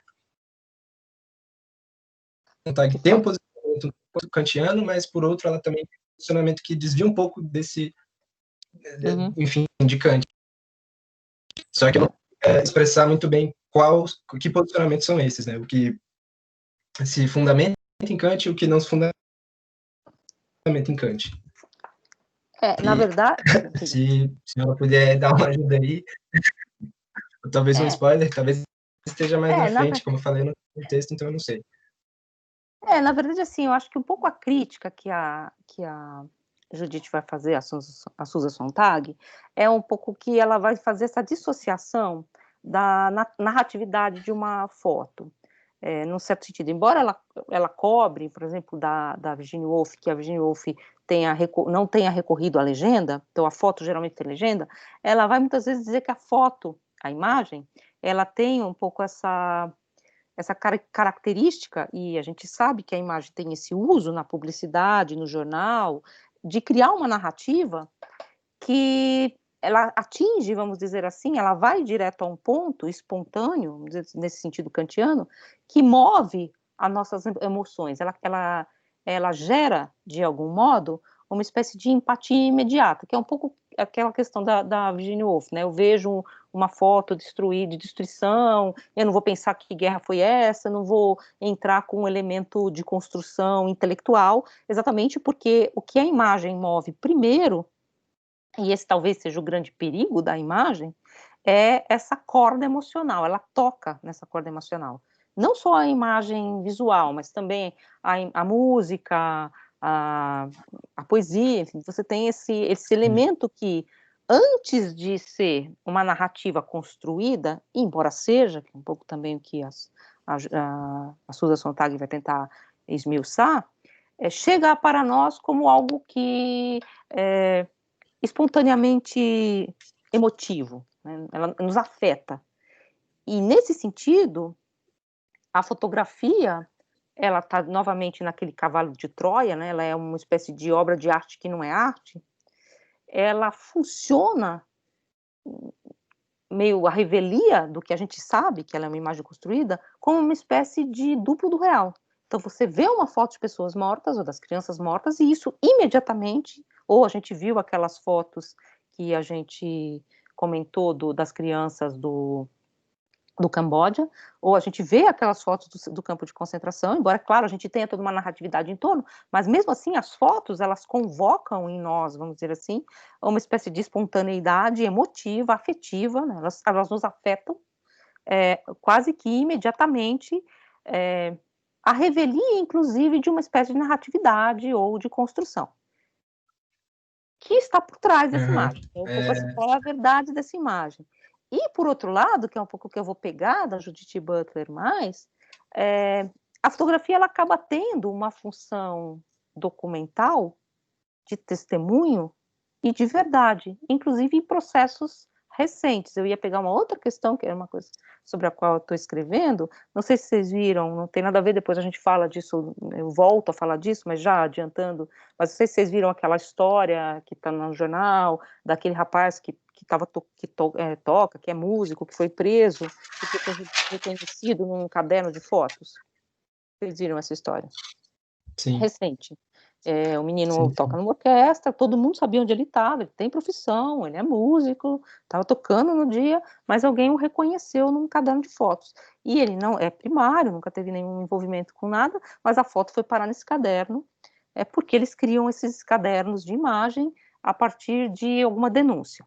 B: tem um posicionamento um pouco kantiano, mas, por outro, ela também tem um posicionamento que desvia um pouco desse, enfim, de Kant. Só que eu não expressar muito bem que posicionamentos são esses, né, o que se fundamenta em Kant e o que não se fundamenta em Kant.
A: Na verdade...
B: Se ela puder dar uma ajuda aí, talvez um spoiler, talvez esteja mais na frente, como eu falei no texto, então eu não sei.
A: Na verdade, assim, eu acho que um pouco a crítica que a Judith vai fazer, a Susan Sontag, é um pouco que ela vai fazer essa dissociação da narratividade de uma foto. Num certo sentido, embora ela cobre, por exemplo, da Virginia Woolf, que a Virginia Woolf não tenha recorrido à legenda, então a foto geralmente tem legenda, ela vai muitas vezes dizer que a foto, a imagem, ela tem um pouco essa característica, e a gente sabe que a imagem tem esse uso na publicidade, no jornal, de criar uma narrativa que ela atinge, vamos dizer assim, ela vai direto a um ponto espontâneo, nesse sentido kantiano, que move as nossas emoções. Ela gera, de algum modo, uma espécie de empatia imediata, que é um pouco aquela questão da Virginia Woolf, né? Eu vejo uma foto de destruição, eu não vou pensar que guerra foi essa, não vou entrar com um elemento de construção intelectual, exatamente porque o que a imagem move primeiro, e esse talvez seja o grande perigo da imagem, é essa corda emocional, ela toca nessa corda emocional. Não só a imagem visual, mas também a música, a poesia, enfim, você tem esse elemento que, antes de ser uma narrativa construída, embora seja, que é um pouco também o que a Susan Sontag vai tentar esmiuçar, chega para nós como algo que espontaneamente emotivo, né? Ela nos afeta. E, nesse sentido, a fotografia, ela está novamente naquele cavalo de Troia, né? Ela é uma espécie de obra de arte que não é arte, ela funciona meio a revelia do que a gente sabe, que ela é uma imagem construída, como uma espécie de duplo do real. Então, você vê uma foto de pessoas mortas ou das crianças mortas, e isso imediatamente, ou a gente viu aquelas fotos que a gente comentou das crianças do Camboja, ou a gente vê aquelas fotos do campo de concentração, embora, claro, a gente tenha toda uma narratividade em torno, mas mesmo assim as fotos, elas convocam em nós, vamos dizer assim, uma espécie de espontaneidade emotiva, afetiva, né? Elas nos afetam quase que imediatamente, a revelia, inclusive, de uma espécie de narratividade ou de construção, que está por trás dessa imagem. Um pouco assim, qual é a verdade dessa imagem. E, por outro lado, que é um pouco o que eu vou pegar da Judith Butler mais, a fotografia ela acaba tendo uma função documental, de testemunho e de verdade, inclusive em processos recentes. Eu ia pegar uma outra questão, que é uma coisa sobre a qual eu estou escrevendo, não sei se vocês viram, não tem nada a ver, depois a gente fala disso, eu volto a falar disso, mas já adiantando, mas não sei se vocês viram aquela história que está no jornal, daquele rapaz que toca, que é músico, que foi preso, e que foi reconhecido num caderno de fotos. Vocês viram essa história?
B: Sim.
A: Recente. O menino toca numa orquestra, todo mundo sabia onde ele estava, ele tem profissão, ele é músico, estava tocando no dia, mas alguém o reconheceu num caderno de fotos. E ele não é primário, nunca teve nenhum envolvimento com nada, mas a foto foi parar nesse caderno, porque eles criam esses cadernos de imagem a partir de alguma denúncia.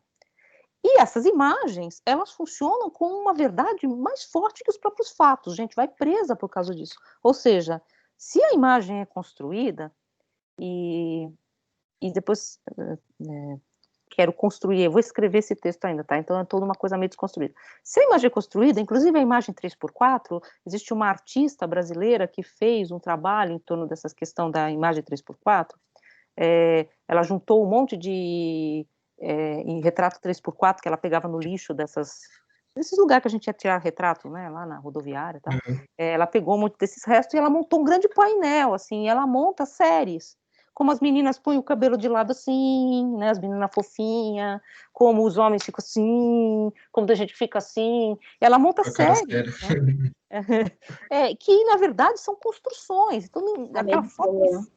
A: E essas imagens, elas funcionam com uma verdade mais forte que os próprios fatos, a gente vai presa por causa disso. Ou seja, se a imagem é construída, e depois quero construir, eu vou escrever esse texto ainda, tá? Então é toda uma coisa meio desconstruída. Se a imagem é construída, inclusive a imagem 3x4, existe uma artista brasileira que fez um trabalho em torno dessa questão da imagem 3x4, ela juntou um monte de em retrato 3x4 que ela pegava no lixo desses lugares que a gente ia tirar retrato, né, lá na rodoviária e tal. Ela pegou um monte desses restos e ela montou um grande painel, assim, e ela monta séries, como as meninas põem o cabelo de lado assim, né, as meninas fofinhas, como os homens ficam assim, como a gente fica assim, ela monta séries, né? Que na verdade são construções, então aquela foto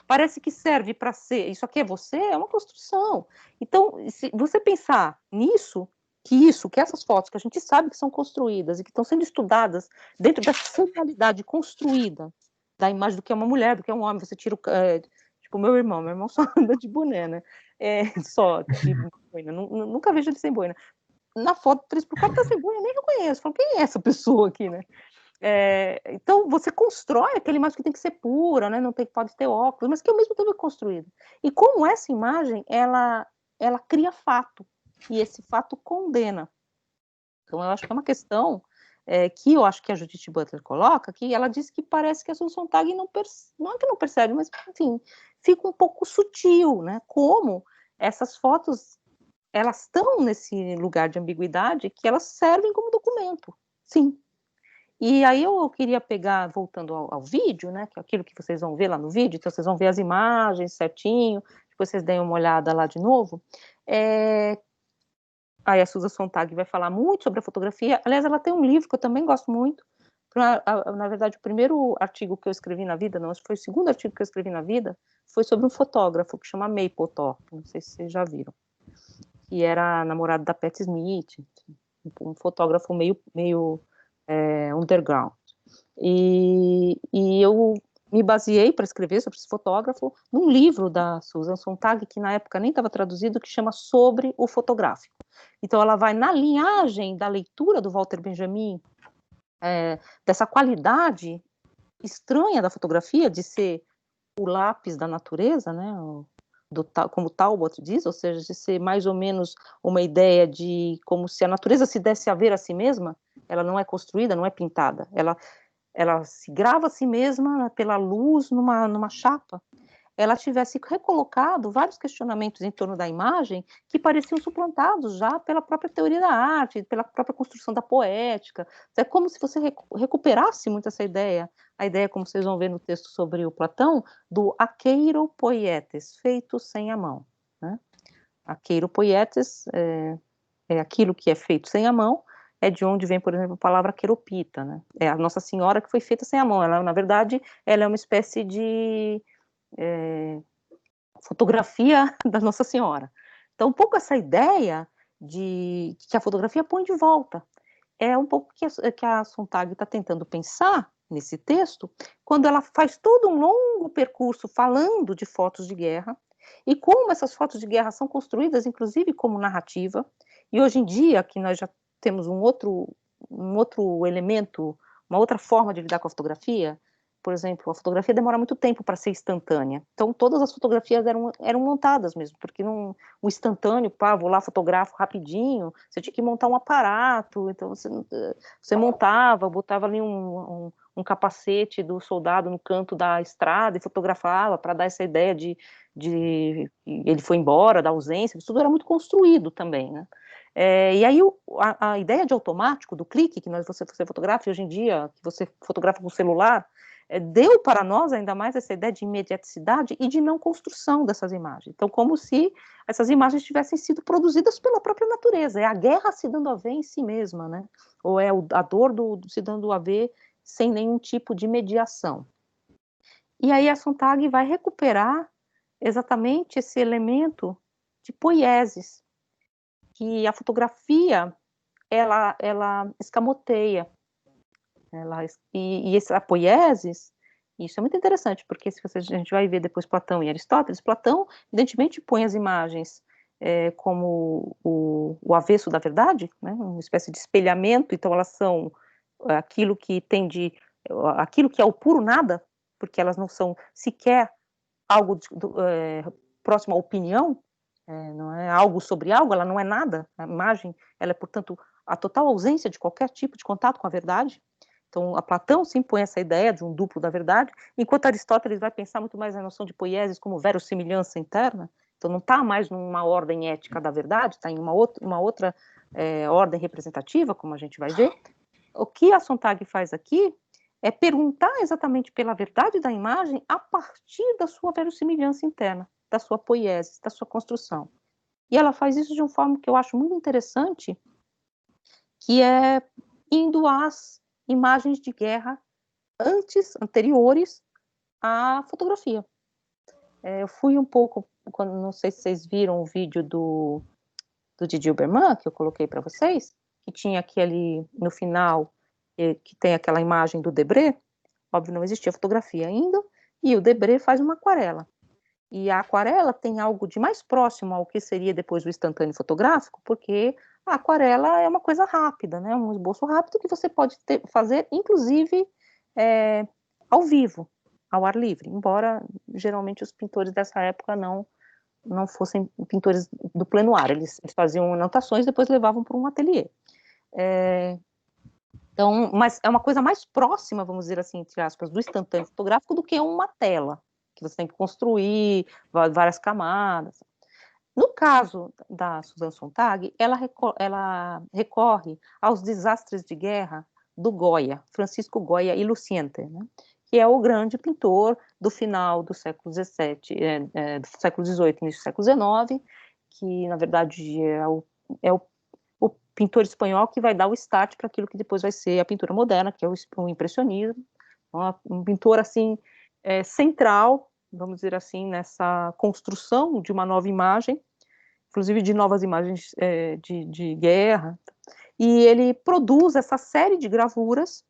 A: parece que serve para ser, isso aqui é você, é uma construção. Então, se você pensar nisso, que essas fotos que a gente sabe que são construídas e que estão sendo estudadas dentro dessa centralidade construída da imagem do que é uma mulher, do que é um homem. Você tira tipo, meu irmão só anda de boné, né? Só de boina. Nunca vejo ele sem boina. Na foto 3x4 tá sem boina, eu nem reconheço. Falo, quem é essa pessoa aqui, né? Então, você constrói aquela imagem que tem que ser pura, né? Não pode ter óculos, mas que ao mesmo tempo é construído. E como essa imagem, ela cria fato, e esse fato condena. Então, eu acho que é uma questão que eu acho que a Judith Butler coloca, que ela diz que parece que a Susan Sontag não é que não percebe, mas, enfim, fica um pouco sutil, né? Como essas fotos, elas estão nesse lugar de ambiguidade que elas servem como documento, sim. E aí eu queria pegar, voltando ao vídeo, né, que é aquilo que vocês vão ver lá no vídeo, então vocês vão ver as imagens certinho, depois vocês deem uma olhada lá de novo. Aí a Susan Sontag vai falar muito sobre a fotografia. Aliás, ela tem um livro que eu também gosto muito. Na verdade, o primeiro artigo que eu escrevi na vida, não, acho que foi o segundo artigo que eu escrevi na vida, foi sobre um fotógrafo que chama Mapplethorpe, não sei se vocês já viram, que era namorado da Patti Smith, um fotógrafo meio underground. E eu me baseei para escrever sobre esse fotógrafo num livro da Susan Sontag, que na época nem estava traduzido, que chama Sobre o Fotográfico. Então ela vai na linhagem da leitura do Walter Benjamin, dessa qualidade estranha da fotografia, de ser o lápis da natureza, né, como Talbot diz, ou seja, de ser mais ou menos uma ideia de como se a natureza se desse a ver a si mesma. Ela não é construída, não é pintada, ela se grava a si mesma pela luz numa chapa. Ela tivesse recolocado vários questionamentos em torno da imagem que pareciam suplantados já pela própria teoria da arte, pela própria construção da poética. É como se você recuperasse muito essa ideia, a ideia, como vocês vão ver no texto sobre o Platão, do aqueiro poietes, feito sem a mão, né? Aqueiro poietes é aquilo que é feito sem a mão, é de onde vem, por exemplo, a palavra queropita, né? É a Nossa Senhora que foi feita sem a mão. Ela, na verdade, ela é uma espécie de fotografia da Nossa Senhora. Então, um pouco essa ideia de que a fotografia põe de volta. É um pouco que a Sontag está tentando pensar nesse texto, quando ela faz todo um longo percurso falando de fotos de guerra, e como essas fotos de guerra são construídas, inclusive, como narrativa, e hoje em dia, que nós já temos um outro elemento, uma outra forma de lidar com a fotografia. Por exemplo, a fotografia demora muito tempo para ser instantânea. Então, todas as fotografias eram montadas mesmo, porque o instantâneo, vou lá, fotografo rapidinho, você tinha que montar um aparato, então você montava, botava ali um capacete do soldado no canto da estrada e fotografava para dar essa ideia de ele foi embora, da ausência, isso tudo era muito construído também, né? E aí a ideia de automático, do clique, que você fotografa, hoje em dia, que você fotografa com o celular, deu para nós ainda mais essa ideia de imediaticidade e de não construção dessas imagens. Então, como se essas imagens tivessem sido produzidas pela própria natureza, é a guerra se dando a ver em si mesma, né? Ou é a dor se dando a ver sem nenhum tipo de mediação. E aí a Sontag vai recuperar exatamente esse elemento de poieses, que a fotografia ela escamoteia, e essa poiesis, isso é muito interessante, porque a gente vai ver depois Platão e Aristóteles, Platão evidentemente põe as imagens como o avesso da verdade, né, uma espécie de espelhamento, então elas são aquilo que é o puro nada, porque elas não são sequer algo próximo à opinião, não é algo sobre algo, ela não é nada, a imagem, ela é, portanto, a total ausência de qualquer tipo de contato com a verdade. Então, a Platão sim põe essa ideia de um duplo da verdade, enquanto Aristóteles vai pensar muito mais na noção de poiesis como verossimilhança interna. Então, não está mais numa ordem ética da verdade, está em uma outra ordem representativa, como a gente vai ver. O que a Sontag faz aqui é perguntar exatamente pela verdade da imagem a partir da sua verossimilhança interna, da sua poiesis, da sua construção. E ela faz isso de uma forma que eu acho muito interessante, que é indo às imagens de guerra anteriores à fotografia. Eu fui um pouco, não sei se vocês viram o vídeo do Didier Berman, que eu coloquei para vocês, que tinha aqui ali no final, que tem aquela imagem do Debré. óbvio, não existia fotografia ainda, e o Debré faz uma aquarela. E a aquarela tem algo de mais próximo ao que seria depois o instantâneo fotográfico, porque a aquarela é uma coisa rápida, né? Um esboço rápido que você pode fazer, inclusive, ao vivo, ao ar livre, embora geralmente os pintores dessa época não fossem pintores do pleno ar, eles faziam anotações e depois levavam para um ateliê. Então, mas é uma coisa mais próxima, vamos dizer assim, entre aspas, do instantâneo fotográfico do que uma tela, que você tem que construir várias camadas. No caso da Susan Sontag, ela recorre aos desastres de guerra do Goya, Francisco Goya y Luciente, né? Que é o grande pintor do final do século XVII, do século XVIII, início do século XIX, que, na verdade, é o pintor espanhol que vai dar o start para aquilo que depois vai ser a pintura moderna, que é o impressionismo. Um pintor, assim, central, vamos dizer assim, nessa construção de uma nova imagem, inclusive de novas imagens de guerra. E ele produz essa série de gravuras,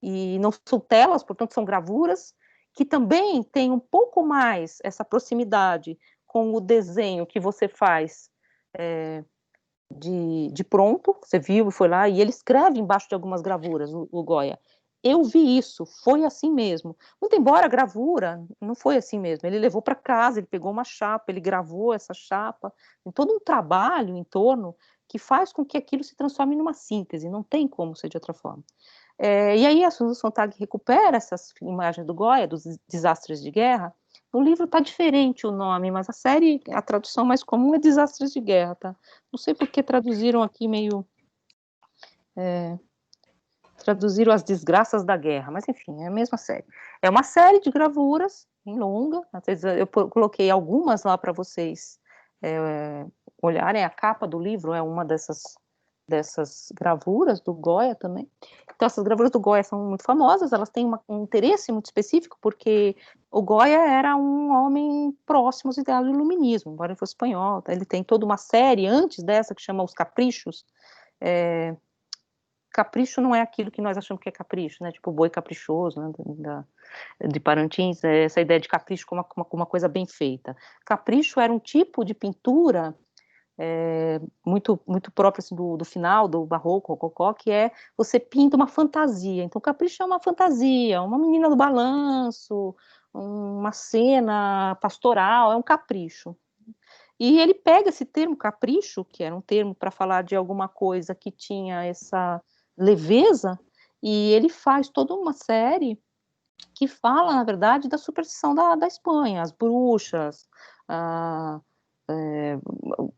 A: e não são telas, portanto são gravuras, que também tem um pouco mais essa proximidade com o desenho que você faz de pronto, você viu e foi lá, e ele escreve embaixo de algumas gravuras, o Goya. Eu vi isso, foi assim mesmo. Muito embora a gravura não foi assim mesmo. Ele levou para casa, ele pegou uma chapa, ele gravou essa chapa, tem todo um trabalho em torno que faz com que aquilo se transforme numa síntese, não tem como ser de outra forma. E aí a Susan Sontag recupera essas imagens do Goya, dos desastres de guerra. No livro está diferente o nome, mas a série, a tradução mais comum é Desastres de Guerra, tá? Não sei por que traduziram aqui meio... traduziram As Desgraças da Guerra, mas enfim, é a mesma série. É uma série de gravuras, em longa, às vezes eu coloquei algumas lá para vocês olharem. A capa do livro é uma dessas gravuras do Goya também. Então, essas gravuras do Goya são muito famosas, elas têm um interesse muito específico, porque o Goya era um homem próximo aos ideais do iluminismo, embora ele fosse espanhol. Ele tem toda uma série antes dessa que chama Os Caprichos. Capricho não é aquilo que nós achamos que é capricho, né? Tipo o boi caprichoso, né? De Parintins, essa ideia de capricho como uma coisa bem feita. Capricho era um tipo de pintura muito, muito próprio assim, do final, do barroco, rococó, que é você pinta uma fantasia. Então, capricho é uma fantasia, uma menina do balanço, uma cena pastoral, é um capricho. E ele pega esse termo capricho, que era um termo para falar de alguma coisa que tinha essa leveza, e ele faz toda uma série que fala, na verdade, da superstição da Espanha, as bruxas,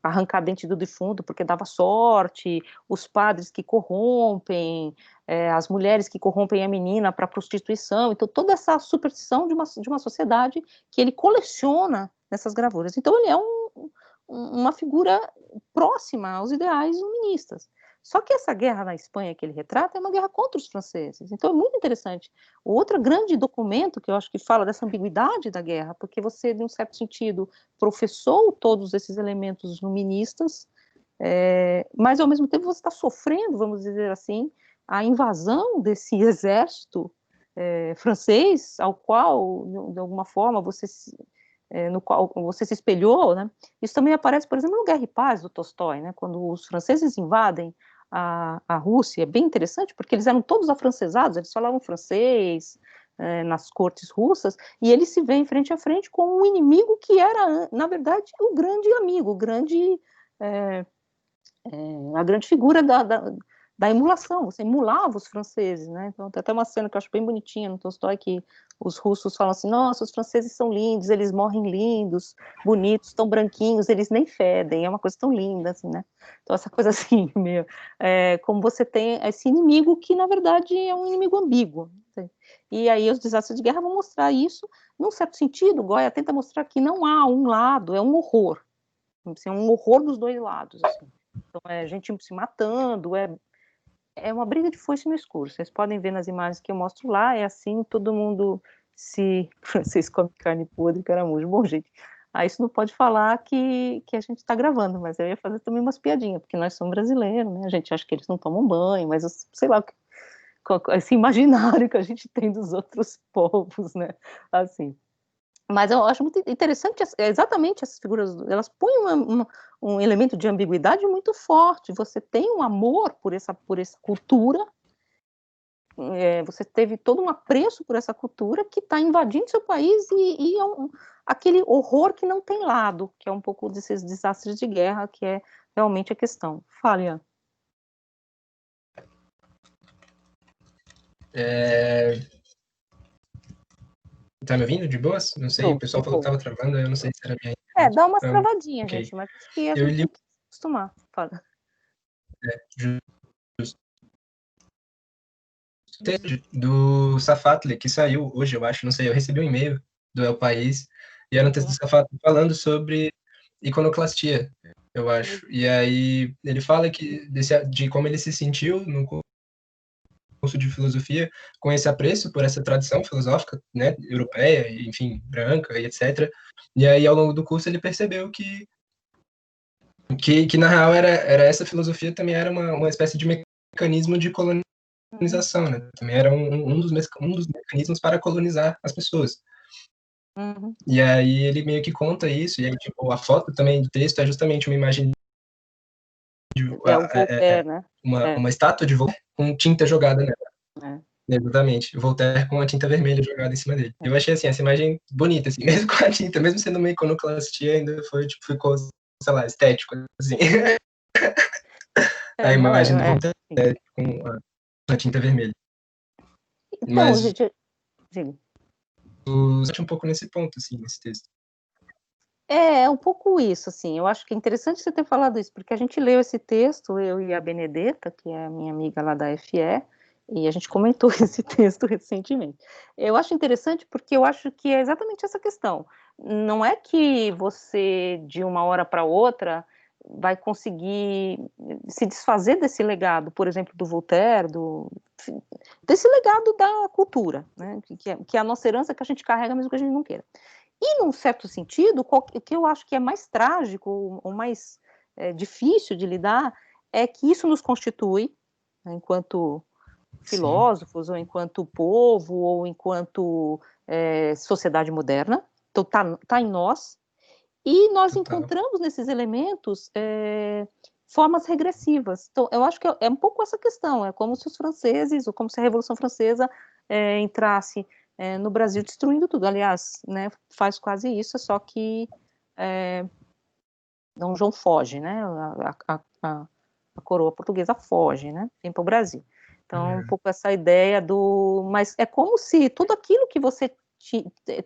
A: arrancar dente do defunto porque dava sorte, os padres que corrompem, as mulheres que corrompem a menina para prostituição. Então, toda essa superstição de uma sociedade que ele coleciona nessas gravuras. Então, ele é uma figura próxima aos ideais iluministas. Só que essa guerra na Espanha que ele retrata é uma guerra contra os franceses. Então é muito interessante. O outro grande documento que eu acho que fala dessa ambiguidade da guerra, porque você, de um certo sentido, professou todos esses elementos iluministas, mas ao mesmo tempo você está sofrendo, vamos dizer assim, a invasão desse exército francês, ao qual, de alguma forma, no qual você se espelhou, né? Isso também aparece, por exemplo, no Guerra e Paz, do Tolstói, né? Quando os franceses invadem a Rússia. É bem interessante, porque eles eram todos afrancesados, eles falavam francês nas cortes russas, e eles se veem frente a frente com um inimigo que era, na verdade, o grande amigo, a grande figura da emulação. Você emulava os franceses, né? Então tem até uma cena que eu acho bem bonitinha no Tolstói, que os russos falam assim: nossa, os franceses são lindos, eles morrem lindos, bonitos, tão branquinhos, eles nem fedem, é uma coisa tão linda, assim, né? Então essa coisa assim, como você tem esse inimigo que na verdade é um inimigo ambíguo. Assim. E aí os desastres de guerra vão mostrar isso. Num certo sentido, Goya tenta mostrar que não há um lado, é um horror. Assim, é um horror dos dois lados, assim. Então, é gente se matando, é uma briga de foice no escuro. Vocês podem ver nas imagens que eu mostro lá, é assim, todo mundo vocês comem carne podre, caramujo. Bom, gente, isso não pode falar que a gente está gravando, mas eu ia fazer também umas piadinhas, porque nós somos brasileiros, né? A gente acha que eles não tomam banho, mas sei lá, esse imaginário que a gente tem dos outros povos, né? Assim. Mas eu acho muito interessante, exatamente essas figuras, elas põem um elemento de ambiguidade muito forte. Você tem um amor por essa cultura, você teve todo um apreço por essa cultura que está invadindo seu país e aquele horror que não tem lado, que é um pouco desses desastres de guerra, que é realmente a questão. Fale, Ian.
B: Tá me ouvindo de boas? Não sei, o pessoal falou que tava travando, eu não sei se era minha internet.
A: Dá umas travadinhas,
B: okay.
A: gente, mas acho que a gente tem que se acostumar. Fala.
B: Do Safatli, que saiu hoje, eu acho, não sei, eu recebi um e-mail do El País, e era um texto do Safatli falando sobre iconoclastia, eu acho. E aí ele fala de como ele se sentiu no curso de filosofia, com esse apreço por essa tradição filosófica, né, europeia, enfim, branca e etc. E aí, ao longo do curso, ele percebeu que na real, era essa filosofia também era uma espécie de mecanismo de colonização, né? Também era um dos mecanismos para colonizar as pessoas.
A: Uhum.
B: E aí ele meio que conta isso, e aí, tipo, a foto também do texto é justamente uma imagem de
A: Voltaire, né?
B: uma estátua de Voltaire com tinta jogada nela. Exatamente, Voltaire com a tinta vermelha jogada em cima dele. Eu achei, assim, essa imagem bonita, assim, mesmo com a tinta, mesmo sendo uma iconoclastia, ainda ficou, sei lá, estético, assim. A imagem do Voltaire com a tinta vermelha.
A: Então,
B: mas
A: gente, diga.
B: Um pouco nesse ponto, assim, nesse texto.
A: É um pouco isso, assim, eu acho que é interessante você ter falado isso, porque a gente leu esse texto, eu e a Benedetta, que é a minha amiga lá da FE, e a gente comentou esse texto recentemente. Eu acho interessante porque eu acho que é exatamente essa questão. Não é que você, de uma hora para outra, vai conseguir se desfazer desse legado, por exemplo, do Voltaire, desse legado da cultura, né? Que é a nossa herança que a gente carrega mesmo que a gente não queira. E, num certo sentido, o que eu acho que é mais trágico, ou mais difícil de lidar, é que isso nos constitui, né, enquanto filósofos, ou enquanto povo, ou enquanto sociedade moderna. Então, tá em nós. E nós encontramos nesses elementos formas regressivas. Então, eu acho que é um pouco essa questão. É como se os franceses, ou como se a Revolução Francesa entrasse no Brasil destruindo tudo. Aliás, né, faz quase isso, só que Dom João foge, né? A coroa portuguesa foge, né? Vem para o Brasil. Então, um pouco essa ideia do... Mas é como se tudo aquilo que você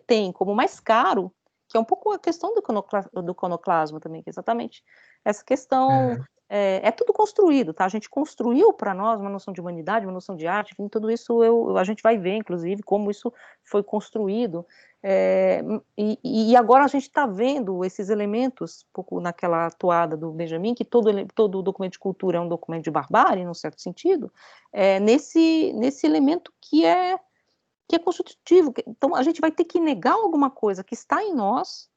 A: tem como mais caro, que é um pouco a questão do iconoclasmo também, que é exatamente essa questão... É tudo construído, tá? A gente construiu para nós uma noção de humanidade, uma noção de arte, enfim, tudo isso a gente vai ver, inclusive, como isso foi construído. E agora a gente está vendo esses elementos, um pouco naquela toada do Benjamin, que todo documento de cultura é um documento de barbárie, num certo sentido, nesse elemento que é constitutivo. Então a gente vai ter que negar alguma coisa que está em nós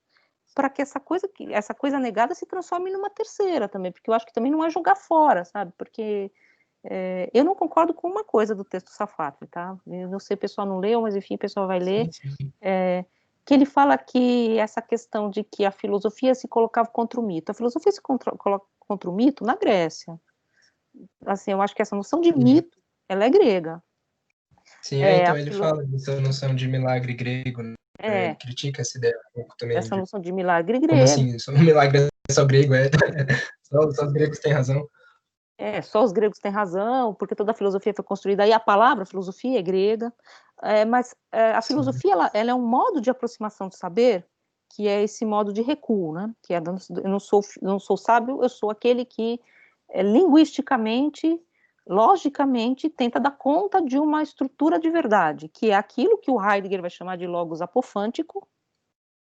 A: para que essa coisa negada se transforme numa terceira também, porque eu acho que também não é jogar fora, sabe? Porque eu não concordo com uma coisa do texto Safatli, tá? Eu não sei, o pessoal não leu, mas enfim, o pessoal vai ler. Que ele fala que essa questão de que a filosofia se colocava contra o mito. A filosofia se coloca contra o mito na Grécia. Assim, eu acho que essa noção de mito, ela é grega.
B: Sim, então ele fala dessa noção de milagre grego, né? Ele critica essa ideia um pouco também.
A: Essa noção de milagre grego.
B: Como assim? O milagre é só grego, só os gregos têm razão.
A: Só os gregos têm razão, porque toda a filosofia foi construída, aí a palavra filosofia é grega, mas a filosofia ela é um modo de aproximação do saber, que é esse modo de recuo, né? Que eu não sou sábio, eu sou aquele que linguisticamente, logicamente, tenta dar conta de uma estrutura de verdade, que é aquilo que o Heidegger vai chamar de logos apofântico,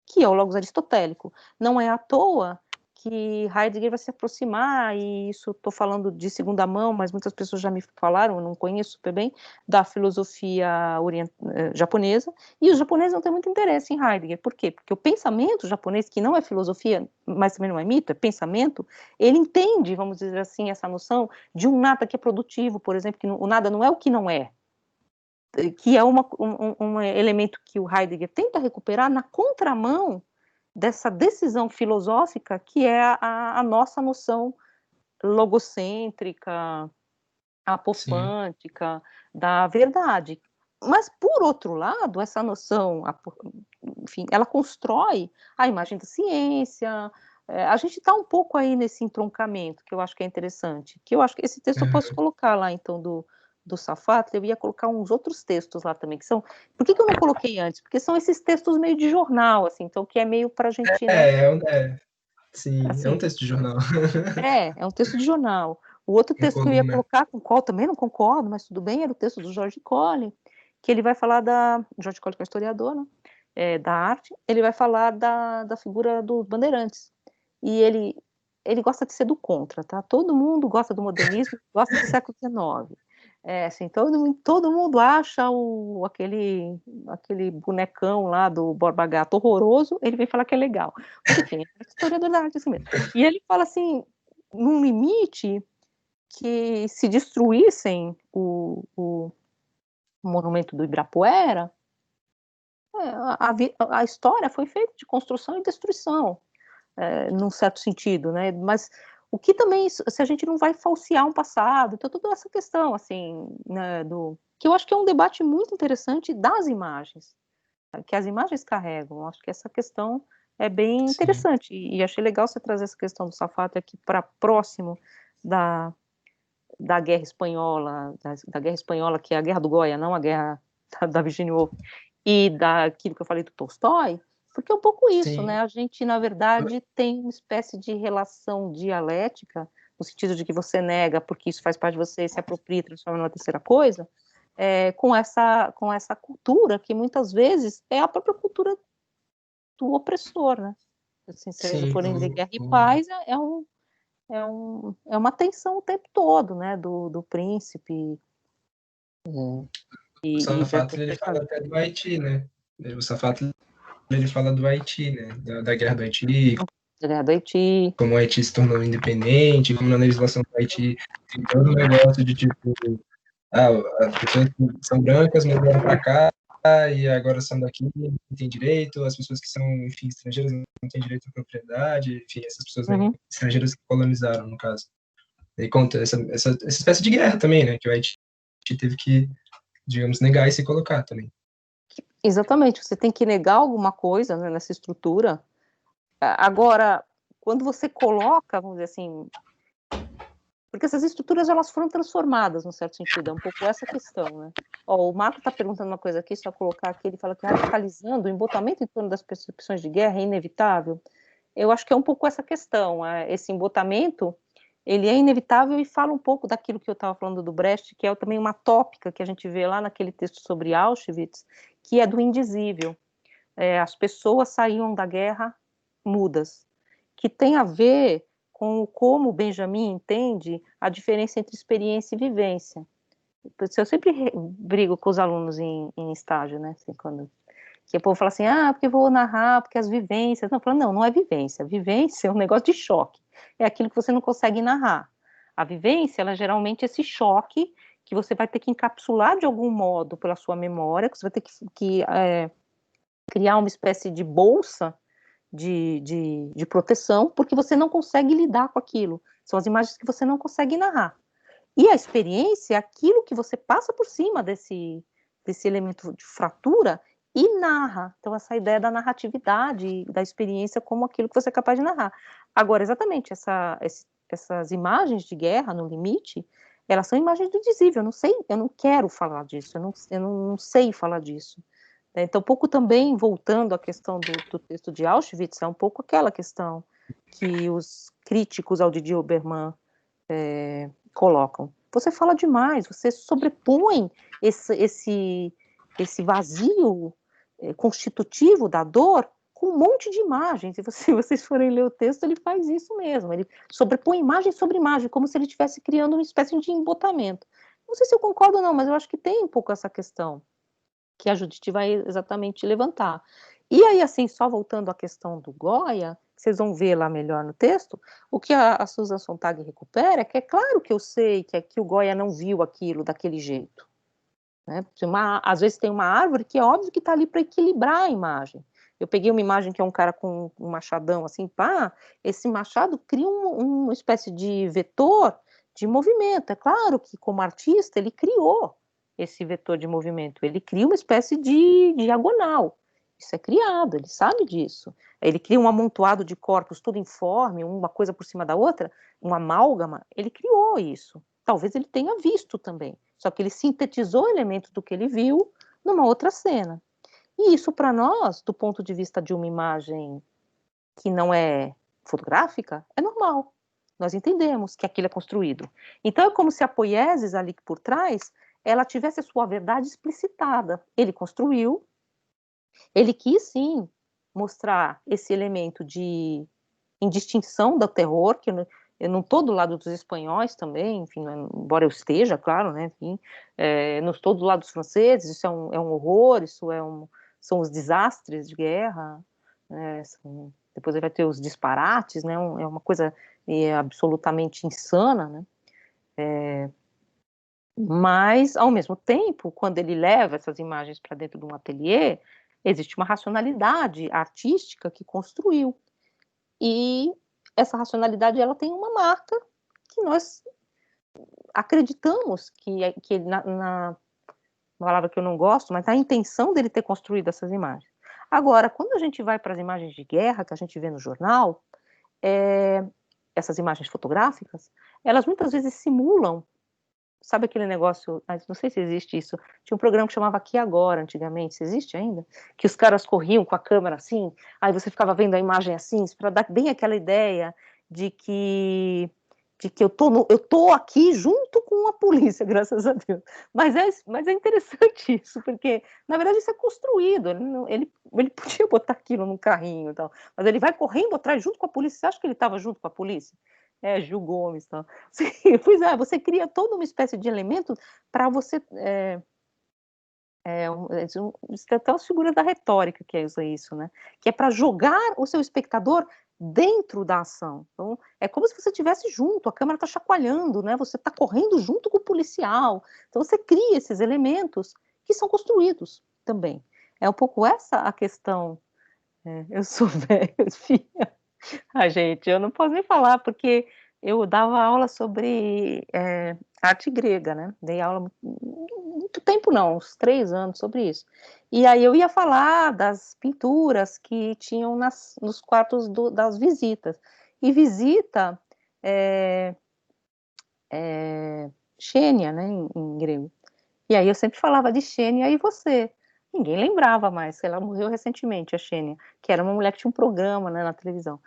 A: que é o logos aristotélico. Não é à toa que Heidegger vai se aproximar, e isso estou falando de segunda mão, mas muitas pessoas já me falaram, eu não conheço super bem, da filosofia japonesa, e os japoneses não têm muito interesse em Heidegger. Por quê? Porque o pensamento japonês, que não é filosofia, mas também não é mito, é pensamento, ele entende, vamos dizer assim, essa noção de um nada que é produtivo, por exemplo, que o nada não é o que não é, que é um elemento que o Heidegger tenta recuperar na contramão dessa decisão filosófica que é a nossa noção logocêntrica, apofântica da verdade. Mas, por outro lado, essa noção, enfim, ela constrói a imagem da ciência. A gente está um pouco aí nesse entroncamento, que eu acho que é interessante. Que eu acho que esse texto eu posso colocar lá, então, do Safatli. Eu ia colocar uns outros textos lá também, que são... Por que eu não coloquei antes? Porque são esses textos meio de jornal, assim, então, que é meio para a gente, né?
B: Sim,
A: Assim,
B: é um texto de jornal.
A: é um texto de jornal. O outro texto que eu ia colocar, com o qual também não concordo, mas tudo bem, era o texto do George Collin, que ele vai falar George Collin, que é historiador, né, da arte, ele vai falar da figura dos bandeirantes. E ele gosta de ser do contra, tá? Todo mundo gosta do modernismo, gosta do século XIX. Assim, todo mundo acha aquele bonecão lá do Borba Gato horroroso, ele vem falar que é legal. Mas, enfim, é historiador da arte assim mesmo. E ele fala assim, num limite que se destruíssem o monumento do Ibirapuera, a história foi feita de construção e destruição, num certo sentido, né? Mas o que também, se a gente não vai falsear um passado, então toda essa questão, assim, né, que eu acho que é um debate muito interessante das imagens, que as imagens carregam. Eu acho que essa questão é bem interessante, e achei legal você trazer essa questão do Safatli aqui para próximo da Guerra Espanhola, da Guerra Espanhola, que é a Guerra do Goya, não a Guerra da Virginia Woolf, e daquilo que eu falei do Tolstói, porque é um pouco isso, né? A gente, na verdade, tem uma espécie de relação dialética, no sentido de que você nega porque isso faz parte de você, se apropria, transforma numa terceira coisa, com essa cultura que muitas vezes é a própria cultura do opressor, né? Assim, se eles forem dizer guerra e paz, é uma tensão o tempo todo, né? Do príncipe.
B: O Safatli, ele fala até do Haiti, né? O Safatli, ele fala do Haiti, né? Da guerra do Haiti.
A: Da guerra do Haiti.
B: Como o Haiti se tornou independente, como na legislação do Haiti tem todo um negócio de tipo, as pessoas que são brancas mudaram para cá e agora são daqui, não tem direito, as pessoas que são, enfim, estrangeiras não têm direito à propriedade, enfim, essas pessoas estrangeiras que colonizaram, no caso. E conta essa espécie de guerra também, né? Que o Haiti teve que, digamos, negar e se colocar também.
A: Exatamente, você tem que negar alguma coisa, né, nessa estrutura. Agora, quando você coloca, vamos dizer assim, porque essas estruturas elas foram transformadas, num certo sentido, é um pouco essa questão, né? O Marco está perguntando uma coisa aqui, só colocar aqui, ele fala que radicalizando, o embotamento em torno das percepções de guerra é inevitável. Eu acho que é um pouco essa questão, esse embotamento, ele é inevitável e fala um pouco daquilo que eu estava falando do Brecht, que é também uma tópica que a gente vê lá naquele texto sobre Auschwitz, que é do indizível. As pessoas saíam da guerra mudas, que tem a ver com como Benjamin entende a diferença entre experiência e vivência. Eu sempre brigo com os alunos em estágio, né? Assim, que o povo fala assim, porque eu vou narrar, porque as vivências... Não, falando, não é vivência. Vivência é um negócio de choque. É aquilo que você não consegue narrar. A vivência, ela é geralmente esse choque que você vai ter que encapsular de algum modo pela sua memória, que você vai ter que criar uma espécie de bolsa de proteção, porque você não consegue lidar com aquilo. São as imagens que você não consegue narrar. E a experiência é aquilo que você passa por cima desse elemento de fratura e narra. Então, essa ideia da narratividade, da experiência como aquilo que você é capaz de narrar. Agora, exatamente, essas imagens de guerra, no limite, elas são imagens do indizível. Eu não quero falar disso, eu não sei falar disso. Então, um pouco também, voltando à questão do texto de Auschwitz, é um pouco aquela questão que os críticos ao Didier Obermann colocam. Você fala demais, você sobrepõe esse vazio constitutivo da dor com um monte de imagens. E se vocês forem ler o texto, ele faz isso mesmo. Ele sobrepõe imagem sobre imagem, como se ele estivesse criando uma espécie de embotamento. Não sei se eu concordo ou não, mas eu acho que tem um pouco essa questão que a Judith vai exatamente levantar. E aí, assim, só voltando à questão do Goya, vocês vão ver lá melhor no texto, o que a Susan Sontag recupera é que é claro que eu sei que o Goya não viu aquilo daquele jeito. né? Às vezes tem uma árvore que é óbvio que está ali para equilibrar a imagem. Eu peguei uma imagem que é um cara com um machadão assim, pá, esse machado cria uma espécie de vetor de movimento. É claro que, como artista, ele criou esse vetor de movimento, ele cria uma espécie de diagonal. Isso é criado, ele sabe disso. Ele cria um amontoado de corpos tudo informe, uma coisa por cima da outra, uma amálgama, ele criou isso. Talvez ele tenha visto também, só que ele sintetizou elementos do que ele viu numa outra cena. E isso, para nós, do ponto de vista de uma imagem que não é fotográfica, é normal. Nós entendemos que aquilo é construído. Então, é como se a poiesis ali por trás, ela tivesse a sua verdade explicitada. Ele construiu, ele quis, sim, mostrar esse elemento de indistinção do terror, que eu não estou do lado dos espanhóis também, enfim, embora eu esteja, claro, né, enfim, não estou do lado dos franceses, isso é um horror, são os desastres de guerra, né, depois vai ter os disparates, né, é uma coisa absolutamente insana, né, mas, ao mesmo tempo, quando ele leva essas imagens para dentro de um ateliê, existe uma racionalidade artística que construiu, e essa racionalidade ela tem uma marca que nós acreditamos que na palavra que eu não gosto, mas na intenção dele ter construído essas imagens. Agora, quando a gente vai para as imagens de guerra que a gente vê no jornal, essas imagens fotográficas, elas muitas vezes simulam, sabe aquele negócio, não sei se existe isso, tinha um programa que chamava Aqui Agora, antigamente, se existe ainda? Que os caras corriam com a câmera assim, aí você ficava vendo a imagem assim, para dar bem aquela ideia de que eu tô aqui junto com a polícia, graças a Deus. Mas é interessante isso, porque, na verdade, isso é construído, ele podia botar aquilo num carrinho e tal, mas ele vai correndo atrás junto com a polícia. Você acha que ele estava junto com a polícia? Gil Gomes e tal. Pois é, você cria toda uma espécie de elemento para você. Isso até as figuras da retórica que usa isso, né? Que é para jogar o seu espectador dentro da ação. Então, é como se você estivesse junto, a câmera está chacoalhando, né? Você está correndo junto com o policial. Então, você cria esses elementos que são construídos também. É um pouco essa a questão. Eu sou velha, filha. Gente, eu não posso nem falar, porque eu dava aula sobre arte grega, né? Dei aula muito tempo, não, uns 3 anos sobre isso. E aí eu ia falar das pinturas que tinham nos quartos das visitas. E visita Xênia, né, em grego. E aí eu sempre falava de Xênia e você. Ninguém lembrava mais, ela morreu recentemente, a Xênia, que era uma mulher que tinha um programa, né, na televisão.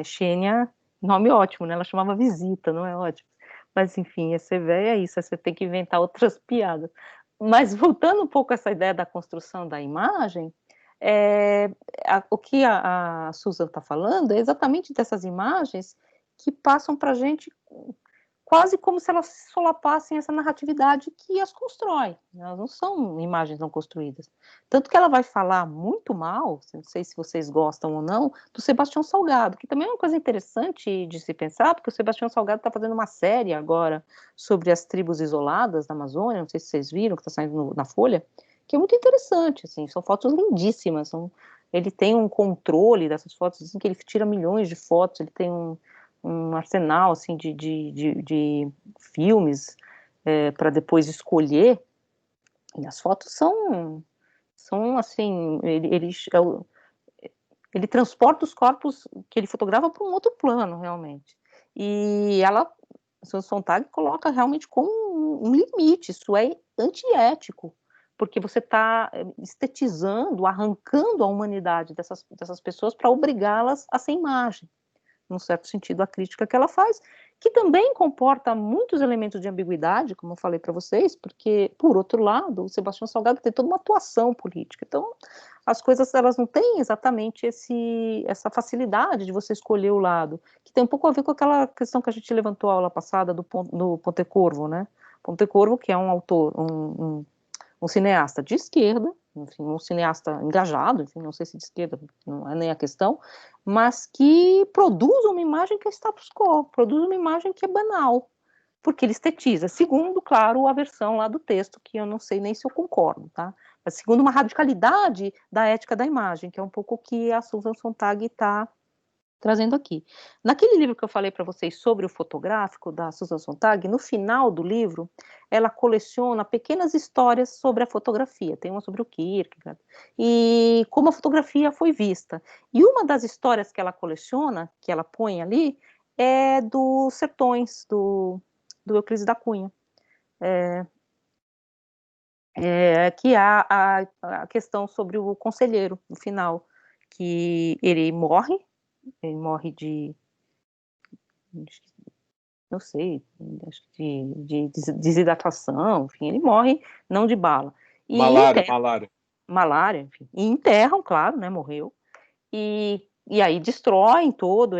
A: Xênia, nome ótimo, né? Ela chamava Visita, não é ótimo? Mas enfim, ser velha é isso, você tem que inventar outras piadas. Mas voltando um pouco a essa ideia da construção da imagem, o que a Susan está falando é exatamente dessas imagens que passam para a gente quase como se elas solapassem essa narratividade que as constrói. Elas não são imagens não construídas. Tanto que ela vai falar muito mal, não sei se vocês gostam ou não, do Sebastião Salgado, que também é uma coisa interessante de se pensar, porque o Sebastião Salgado está fazendo uma série agora sobre as tribos isoladas da Amazônia, não sei se vocês viram, que está saindo na Folha, que é muito interessante, assim, são fotos lindíssimas, ele tem um controle dessas fotos, assim, que ele tira milhões de fotos, ele tem um arsenal assim de filmes para depois escolher, e as fotos são assim, ele transporta os corpos que ele fotografa para um outro plano, realmente. E Susan Sontag coloca realmente como um limite, isso é antiético, porque você está estetizando, arrancando a humanidade dessas pessoas para obrigá-las a ser imagem. Num certo sentido, a crítica que ela faz, que também comporta muitos elementos de ambiguidade, como eu falei para vocês, porque, por outro lado, o Sebastião Salgado tem toda uma atuação política. Então, as coisas elas não têm exatamente essa facilidade de você escolher o lado, que tem um pouco a ver com aquela questão que a gente levantou a aula passada do Pontecorvo, né? Pontecorvo, que é um autor, um cineasta de esquerda, enfim, um cineasta engajado, enfim, não sei se de esquerda, não é nem a questão, mas que produz uma imagem que é status quo, produz uma imagem que é banal. porque ele estetiza, segundo, claro, a versão lá do texto, que eu não sei nem se eu concordo, tá? Mas segundo uma radicalidade da ética da imagem, que é um pouco o que a Susan Sontag está trazendo aqui. Naquele livro que eu falei para vocês sobre o fotográfico, da Susan Sontag, no final do livro, ela coleciona pequenas histórias sobre a fotografia. Tem uma sobre o Kierkegaard, e como a fotografia foi vista. E uma das histórias que ela coleciona, que ela põe ali, é dos Sertões, do Euclides da Cunha. Que há a questão sobre o conselheiro, no final, que ele morre de, não sei, acho que de desidratação, enfim, ele morre não de bala. Malária, enfim. E enterram, claro, né, morreu. E aí destroem todo,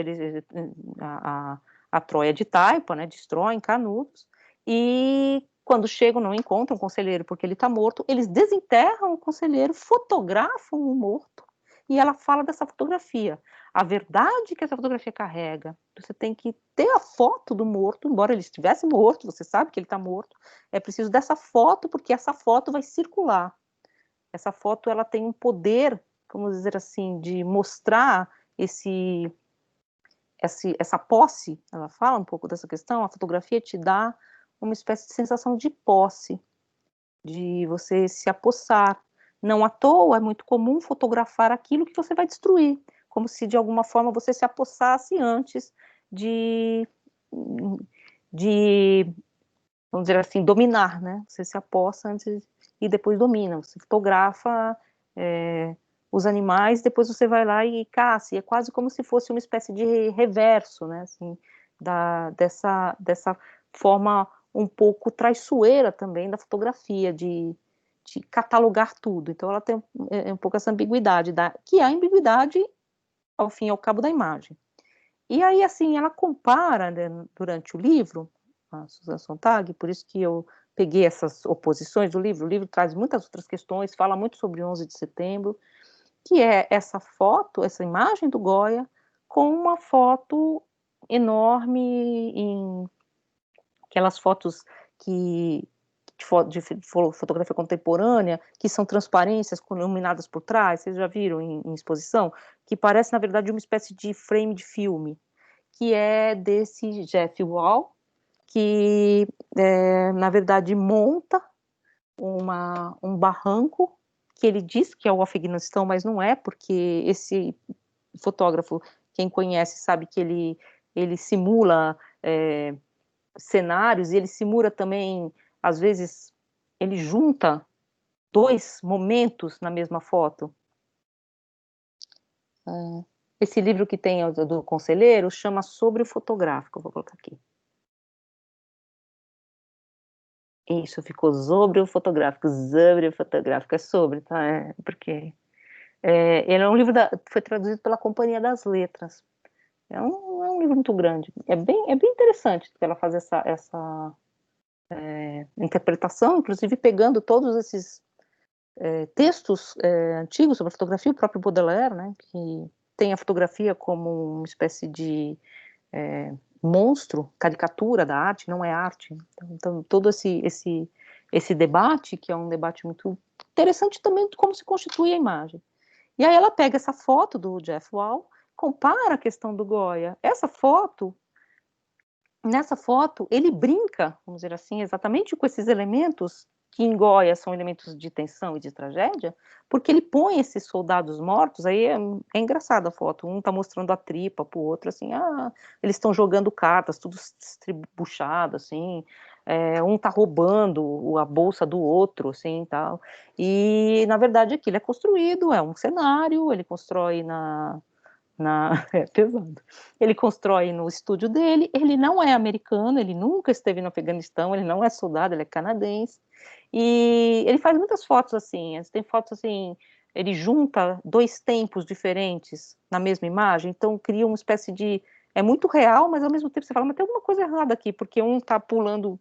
A: a Troia de Taipa, né, destroem Canudos, e quando chegam não encontram o conselheiro porque ele está morto, eles desenterram o conselheiro, fotografam o morto, e ela fala dessa fotografia. A verdade que essa fotografia carrega, você tem que ter a foto do morto, embora ele estivesse morto, você sabe que ele está morto, é preciso dessa foto, porque essa foto vai circular. Essa foto, ela tem um poder, vamos dizer assim, de mostrar essa posse. Ela fala um pouco dessa questão. A fotografia te dá uma espécie de sensação de posse, de você se apossar. Não à toa é muito comum fotografar aquilo que você vai destruir, como se de alguma forma você se apossasse antes de vamos dizer assim, dominar, né? Você se apossa antes e depois domina. Você fotografa os animais, depois você vai lá e caça. E é quase como se fosse uma espécie de reverso, né? Assim, dessa forma um pouco traiçoeira também da fotografia, de catalogar tudo. Então ela tem um pouco essa ambiguidade, que é a ambiguidade ao fim e ao cabo da imagem. E aí, assim, ela compara, né, durante o livro, a Susan Sontag, por isso que eu peguei essas oposições do livro. O livro traz muitas outras questões, fala muito sobre 11 de setembro, que é essa foto, essa imagem do Goya, com uma foto enorme, em aquelas fotos de fotografia contemporânea, que são transparências iluminadas por trás, vocês já viram em exposição? Que parece, na verdade, uma espécie de frame de filme, que é desse Jeff Wall, que, na verdade, monta um barranco, que ele diz que é o Afeganistão, mas não é, porque esse fotógrafo, quem conhece sabe que ele simula cenários, e ele simula também, às vezes, ele junta dois momentos na mesma foto. Esse livro que tem do conselheiro chama Sobre o Fotográfico, vou colocar aqui. Isso, ficou sobre o fotográfico, é sobre, tá? Porque ele é um livro foi traduzido pela Companhia das Letras. É um livro muito grande. É bem interessante que ela faz essa interpretação, inclusive pegando todos esses textos antigos sobre a fotografia, o próprio Baudelaire, né, que tem a fotografia como uma espécie de monstro, caricatura da arte, não é arte. Então todo esse debate, que é um debate muito interessante também de como se constitui a imagem. E aí ela pega essa foto do Jeff Wall, compara a questão do Goya. Nessa foto, ele brinca, vamos dizer assim, exatamente com esses elementos que em Goya são elementos de tensão e de tragédia, porque ele põe esses soldados mortos, aí é engraçada a foto, um tá mostrando a tripa pro outro, assim, eles estão jogando cartas, tudo estribuchado, assim, um tá roubando a bolsa do outro, assim, tal, e na verdade aquilo é construído, é um cenário, ele constrói é pesado. Ele constrói no estúdio dele, ele não é americano, ele nunca esteve no Afeganistão, ele não é soldado, ele é canadense, e ele faz muitas fotos assim, tem fotos assim, ele junta dois tempos diferentes na mesma imagem, então cria uma espécie de, é muito real, mas ao mesmo tempo você fala, mas tem alguma coisa errada aqui, porque um tá pulando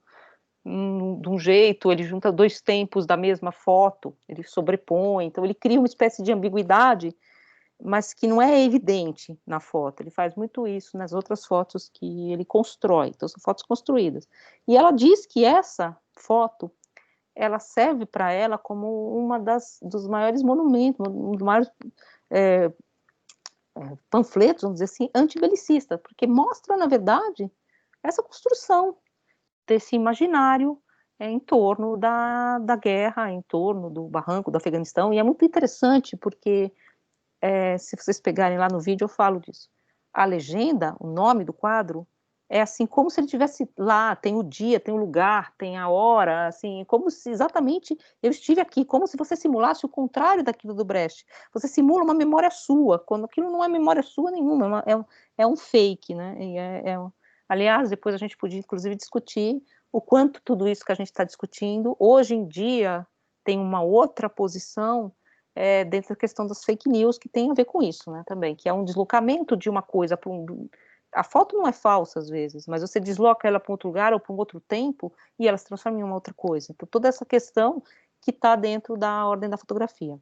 A: de um jeito, ele junta dois tempos da mesma foto, ele sobrepõe, então ele cria uma espécie de ambiguidade mas que não é evidente na foto. Ele faz muito isso nas outras fotos que ele constrói, então são fotos construídas. E ela diz que essa foto, ela serve para ela como dos maiores monumentos, um dos maiores panfletos, vamos dizer assim, antibelicistas, porque mostra, na verdade, essa construção desse imaginário em torno da guerra, em torno do barranco do Afeganistão, e é muito interessante porque se vocês pegarem lá no vídeo, eu falo disso. A legenda, o nome do quadro, é assim, como se ele estivesse lá, tem o dia, tem o lugar, tem a hora, assim, como se exatamente eu estive aqui, como se você simulasse o contrário daquilo do Brecht. Você simula uma memória sua, quando aquilo não é memória sua nenhuma, é um fake, né? Aliás, depois a gente podia, inclusive, discutir o quanto tudo isso que a gente está discutindo, hoje em dia, tem uma outra posição dentro da questão das fake news, que tem a ver com isso, né, também, que é um deslocamento de uma coisa para a foto não é falsa às vezes, mas você desloca ela para outro lugar ou para um outro tempo e ela se transforma em uma outra coisa. Então, toda essa questão que está dentro da ordem da fotografia.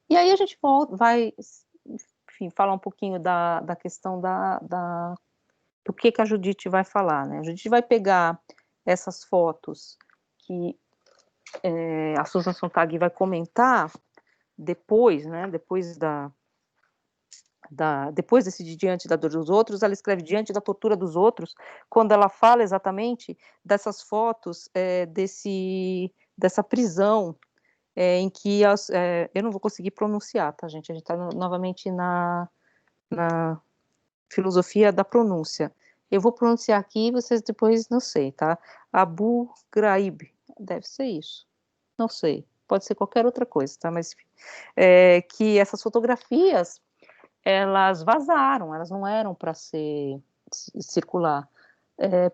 A: E aí a gente vai, enfim, falar um pouquinho da questão do que a Judith vai falar, né? A Judith vai pegar essas fotos que a Susan Sontag vai comentar depois, né, depois desse diante da dor dos outros, ela escreve diante da tortura dos outros, quando ela fala exatamente dessas fotos, dessa prisão, em que eu não vou conseguir pronunciar, tá, gente? A gente está novamente na filosofia da pronúncia. Eu vou pronunciar aqui, vocês depois não sei, tá? Abu Ghraib, deve ser isso, não sei. Pode ser qualquer outra coisa, tá? Mas que essas fotografias elas vazaram, elas não eram para circular.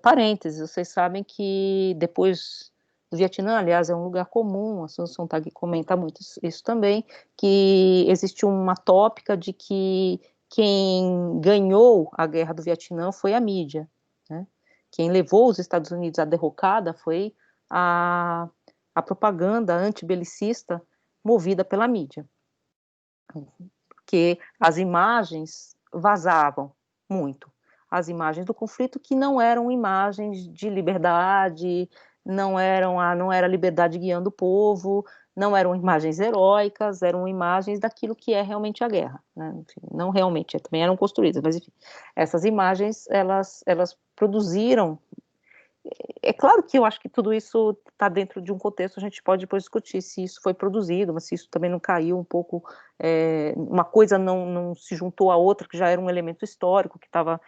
A: Parênteses, vocês sabem que depois do Vietnã, aliás, é um lugar comum, a Susan Sontag comenta muito isso também, que existe uma tópica de que quem ganhou a guerra do Vietnã foi a mídia, né? Quem levou os Estados Unidos à derrocada foi a propaganda antibelicista movida pela mídia, porque as imagens vazavam muito, as imagens do conflito que não eram imagens de liberdade, não era liberdade guiando o povo, não eram imagens heróicas, eram imagens daquilo que é realmente a guerra, né? Enfim, não realmente, também eram construídas, mas enfim, essas imagens elas produziram. É claro que eu acho que tudo isso está dentro de um contexto, a gente pode depois discutir se isso foi produzido, mas se isso também não caiu um pouco, uma coisa não se juntou à outra, que já era um elemento histórico que estava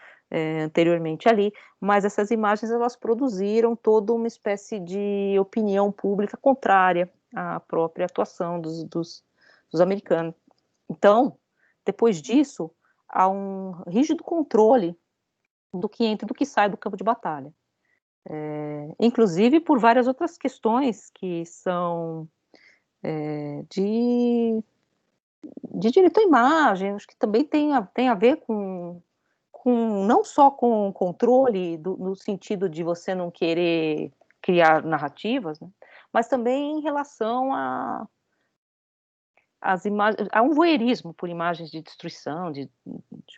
A: anteriormente ali, mas essas imagens elas produziram toda uma espécie de opinião pública contrária à própria atuação dos americanos. Então, depois disso, há um rígido controle do que entra e do que sai do campo de batalha. Inclusive por várias outras questões que são de direito à imagem, acho que também tem a ver com não só com controle no sentido de você não querer criar narrativas, né, mas também em relação a um voyeurismo por imagens de destruição, de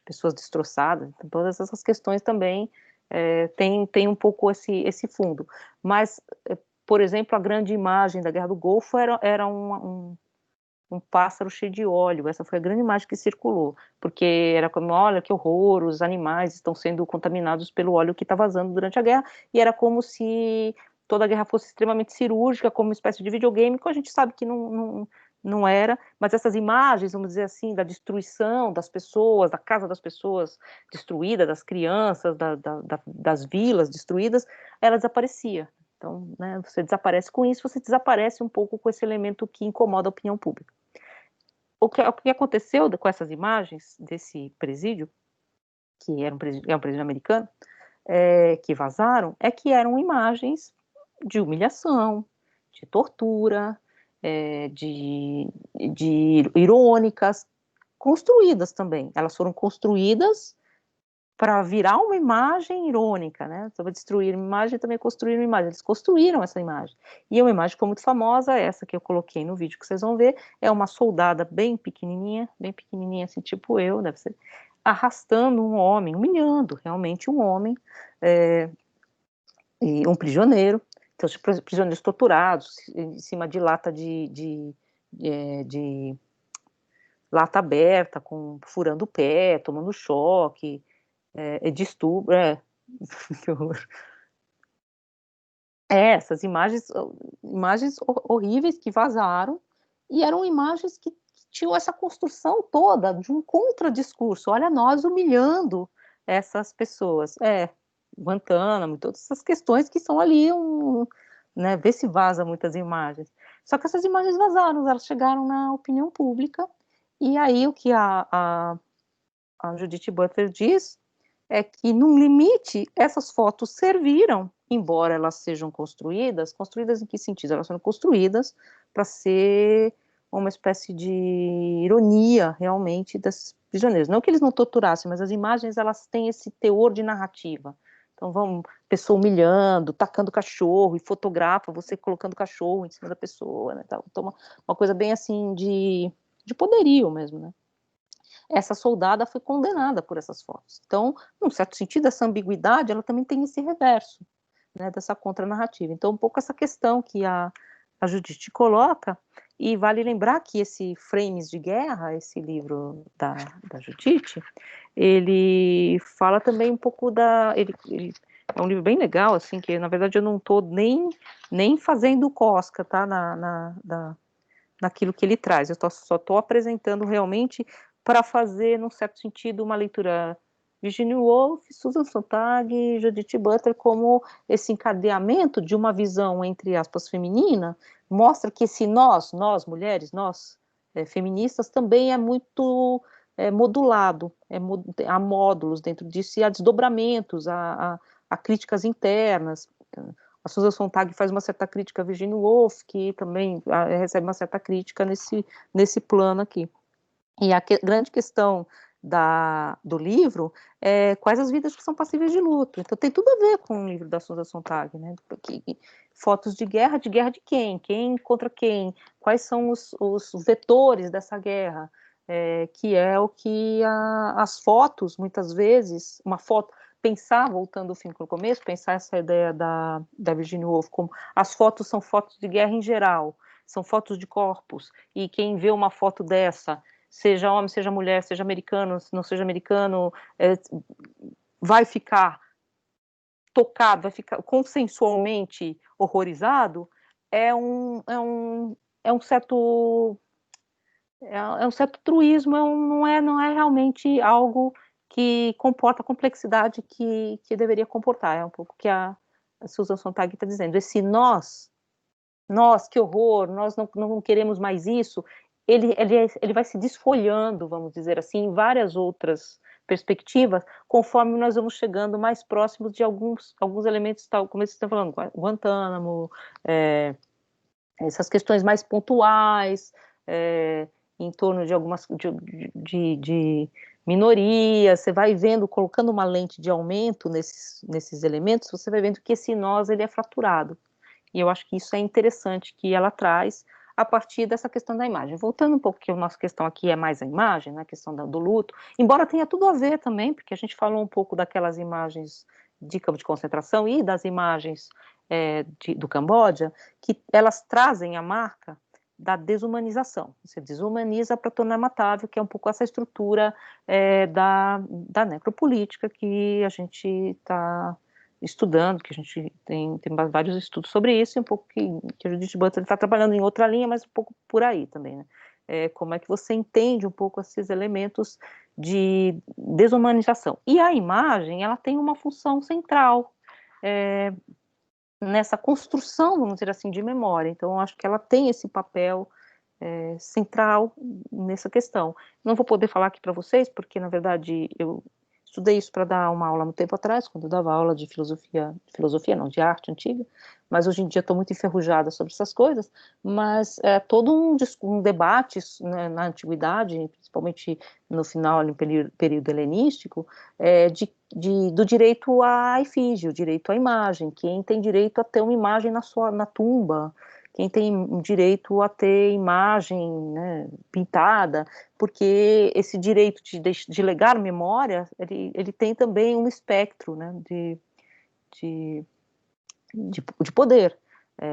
A: pessoas destroçadas. Então, todas essas questões também tem um pouco esse fundo. Mas, por exemplo, a grande imagem da Guerra do Golfo era um pássaro cheio de óleo. Essa foi a grande imagem que circulou, porque era como, olha que horror, os animais estão sendo contaminados pelo óleo que está vazando durante a guerra, e era como se toda a guerra fosse extremamente cirúrgica, como uma espécie de videogame, que a gente sabe que não era, mas essas imagens, vamos dizer assim, da destruição das pessoas, da casa das pessoas destruída, das crianças, das vilas destruídas, ela desaparecia. Então, né, você desaparece com isso, você desaparece um pouco com esse elemento que incomoda a opinião pública. O que aconteceu com essas imagens desse presídio, que era um presídio americano, que vazaram, é que eram imagens de humilhação, de tortura, de irônicas, construídas também. Elas foram construídas para virar uma imagem irônica, né? Então, vai destruir uma imagem e também construir uma imagem. Eles construíram essa imagem. E é uma imagem que ficou muito famosa, essa que eu coloquei no vídeo que vocês vão ver, é uma soldada bem pequenininha assim, tipo eu, deve ser, arrastando um homem, humilhando realmente um homem, e um prisioneiro. Então, os prisioneiros torturados em cima de lata de lata aberta, furando o pé, tomando choque, de estupro, que horror. Essas imagens horríveis que vazaram, e eram imagens que tinham essa construção toda de um contradiscurso. Olha, nós humilhando essas pessoas. Guantánamo, todas essas questões que são ali, né, vê se vaza muitas imagens. Só que essas imagens vazaram, elas chegaram na opinião pública, e aí o que a Judith Butler diz é que, num limite, essas fotos serviram, embora elas sejam construídas em que sentido? Elas foram construídas para ser uma espécie de ironia, realmente, desses prisioneiros. Não que eles não torturassem, mas as imagens, elas têm esse teor de narrativa. Então, pessoa humilhando, tacando cachorro, e fotografa você colocando cachorro em cima da pessoa, né? Então, uma coisa bem assim de poderio mesmo, né? Essa soldada foi condenada por essas fotos. Então, num certo sentido, essa ambiguidade, ela também tem esse reverso, né, dessa contranarrativa. Então, um pouco essa questão que a Judith coloca, e vale lembrar que esse Frames de Guerra, esse livro da Judith, ele fala também um pouco ele é um livro bem legal, assim, que na verdade eu não estou nem fazendo cosca, tá, naquilo que ele traz, eu só estou apresentando realmente para fazer, num certo sentido, uma leitura Virginia Woolf, Susan Sontag e Judith Butler como esse encadeamento de uma visão, entre aspas, feminina, mostra que esse nós mulheres, nós feministas, também é muito modulado, há módulos dentro disso, e há desdobramentos, há críticas internas. A Susan Sontag faz uma certa crítica a Virginia Woolf, que também recebe uma certa crítica nesse plano aqui. E a grande questão do livro é quais as vidas que são passíveis de luto. Então tem tudo a ver com o livro da Susan Sontag, né? Fotos de guerra de quem? Quem contra quem? Quais são os vetores dessa guerra? Que é o que as fotos, muitas vezes, uma foto, voltando ao fim para o começo, pensar essa ideia da Virginia Woolf como as fotos são fotos de guerra em geral, são fotos de corpos, e quem vê uma foto dessa, seja homem, seja mulher, seja americano, não seja americano, vai ficar tocado, vai ficar consensualmente horrorizado, é um certo truísmo, não é realmente algo que comporta a complexidade que deveria comportar. É um pouco que a Susan Sontag está dizendo. Esse nós, que horror, nós não queremos mais isso, ele vai se desfolhando, vamos dizer assim, em várias outras perspectivas, conforme nós vamos chegando mais próximos de alguns elementos, tal como vocês estão falando, Guantánamo, essas questões mais pontuais, em torno de algumas de minorias, você vai vendo, colocando uma lente de aumento nesses elementos, você vai vendo que esse nós ele é fraturado. E eu acho que isso é interessante que ela traz a partir dessa questão da imagem. Voltando um pouco, que a nossa questão aqui é mais a imagem, né, a questão do luto, embora tenha tudo a ver também, porque a gente falou um pouco daquelas imagens de campo de concentração e das imagens do Camboja, que elas trazem a marca da desumanização. Você desumaniza para tornar matável, que é um pouco essa estrutura da necropolítica que a gente está estudando, que a gente tem vários estudos sobre isso, e um pouco que a Judith Butler está trabalhando em outra linha, mas um pouco por aí também, né? Como é que você entende um pouco esses elementos de desumanização. E a imagem, ela tem uma função central nessa construção, vamos dizer assim, de memória. Então, eu acho que ela tem esse papel central nessa questão. Não vou poder falar aqui para vocês, porque, na verdade, eu estudei isso para dar uma aula no tempo atrás, quando eu dava aula de filosofia não, de arte antiga, mas hoje em dia estou muito enferrujada sobre essas coisas, mas é todo um debate, né, na antiguidade, principalmente no final, no período helenístico, do direito à efígie, o direito à imagem, quem tem direito a ter uma imagem na tumba, quem tem direito a ter imagem, né, pintada, porque esse direito de legar memória, ele tem também um espectro, né, de poder.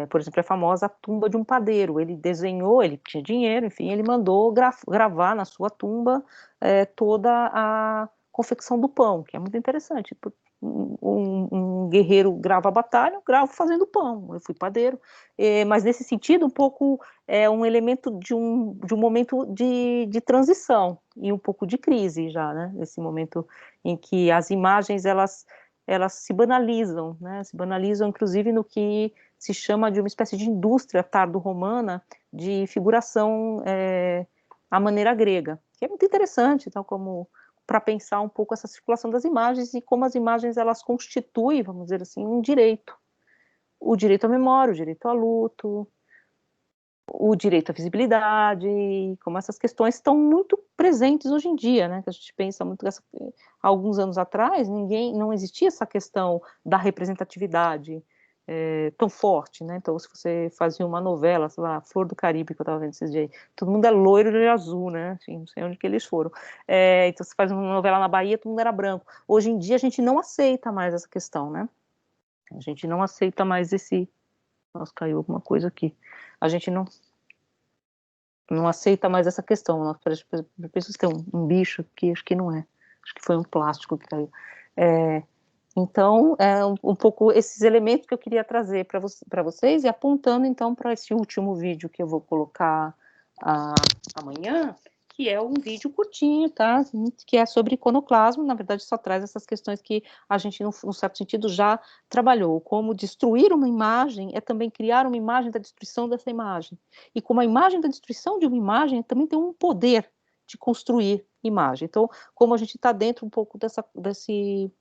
A: Por exemplo, a famosa tumba de um padeiro, ele desenhou, ele tinha dinheiro, enfim, ele mandou gravar na sua tumba toda a confecção do pão, que é muito interessante. Um guerreiro grava a batalha, eu gravo fazendo pão, eu fui padeiro, mas nesse sentido um pouco um elemento de um momento de transição e um pouco de crise já, né, nesse momento em que as imagens elas se banalizam, né, se banalizam inclusive no que se chama de uma espécie de indústria tardo-romana de figuração à maneira grega, que é muito interessante, tal como para pensar um pouco essa circulação das imagens e como as imagens elas constituem, vamos dizer assim, um direito. O direito à memória, o direito ao luto, o direito à visibilidade, como essas questões estão muito presentes hoje em dia, né? Que a gente pensa muito há alguns anos atrás, não existia essa questão da representatividade tão forte, né? Então, se você fazia uma novela, sei lá, Flor do Caribe, que eu estava vendo esses dias, todo mundo é loiro e azul, né? Assim, não sei onde que eles foram. Então, você faz uma novela na Bahia, todo mundo era branco. Hoje em dia, a gente não aceita mais essa questão, né? A gente não aceita mais esse... Nossa, caiu alguma coisa aqui. A gente não aceita mais essa questão. Eu penso que tem um bicho aqui, acho que não é. Acho que foi um plástico que caiu. Então, um pouco esses elementos que eu queria trazer para vocês, e apontando, então, para esse último vídeo que eu vou colocar amanhã, que é um vídeo curtinho, tá? Que é sobre iconoclasmo, na verdade só traz essas questões que a gente, num certo sentido, já trabalhou. Como destruir uma imagem é também criar uma imagem da destruição dessa imagem. E como a imagem da destruição de uma imagem também tem um poder de construir imagem. Então, como a gente está dentro um pouco desse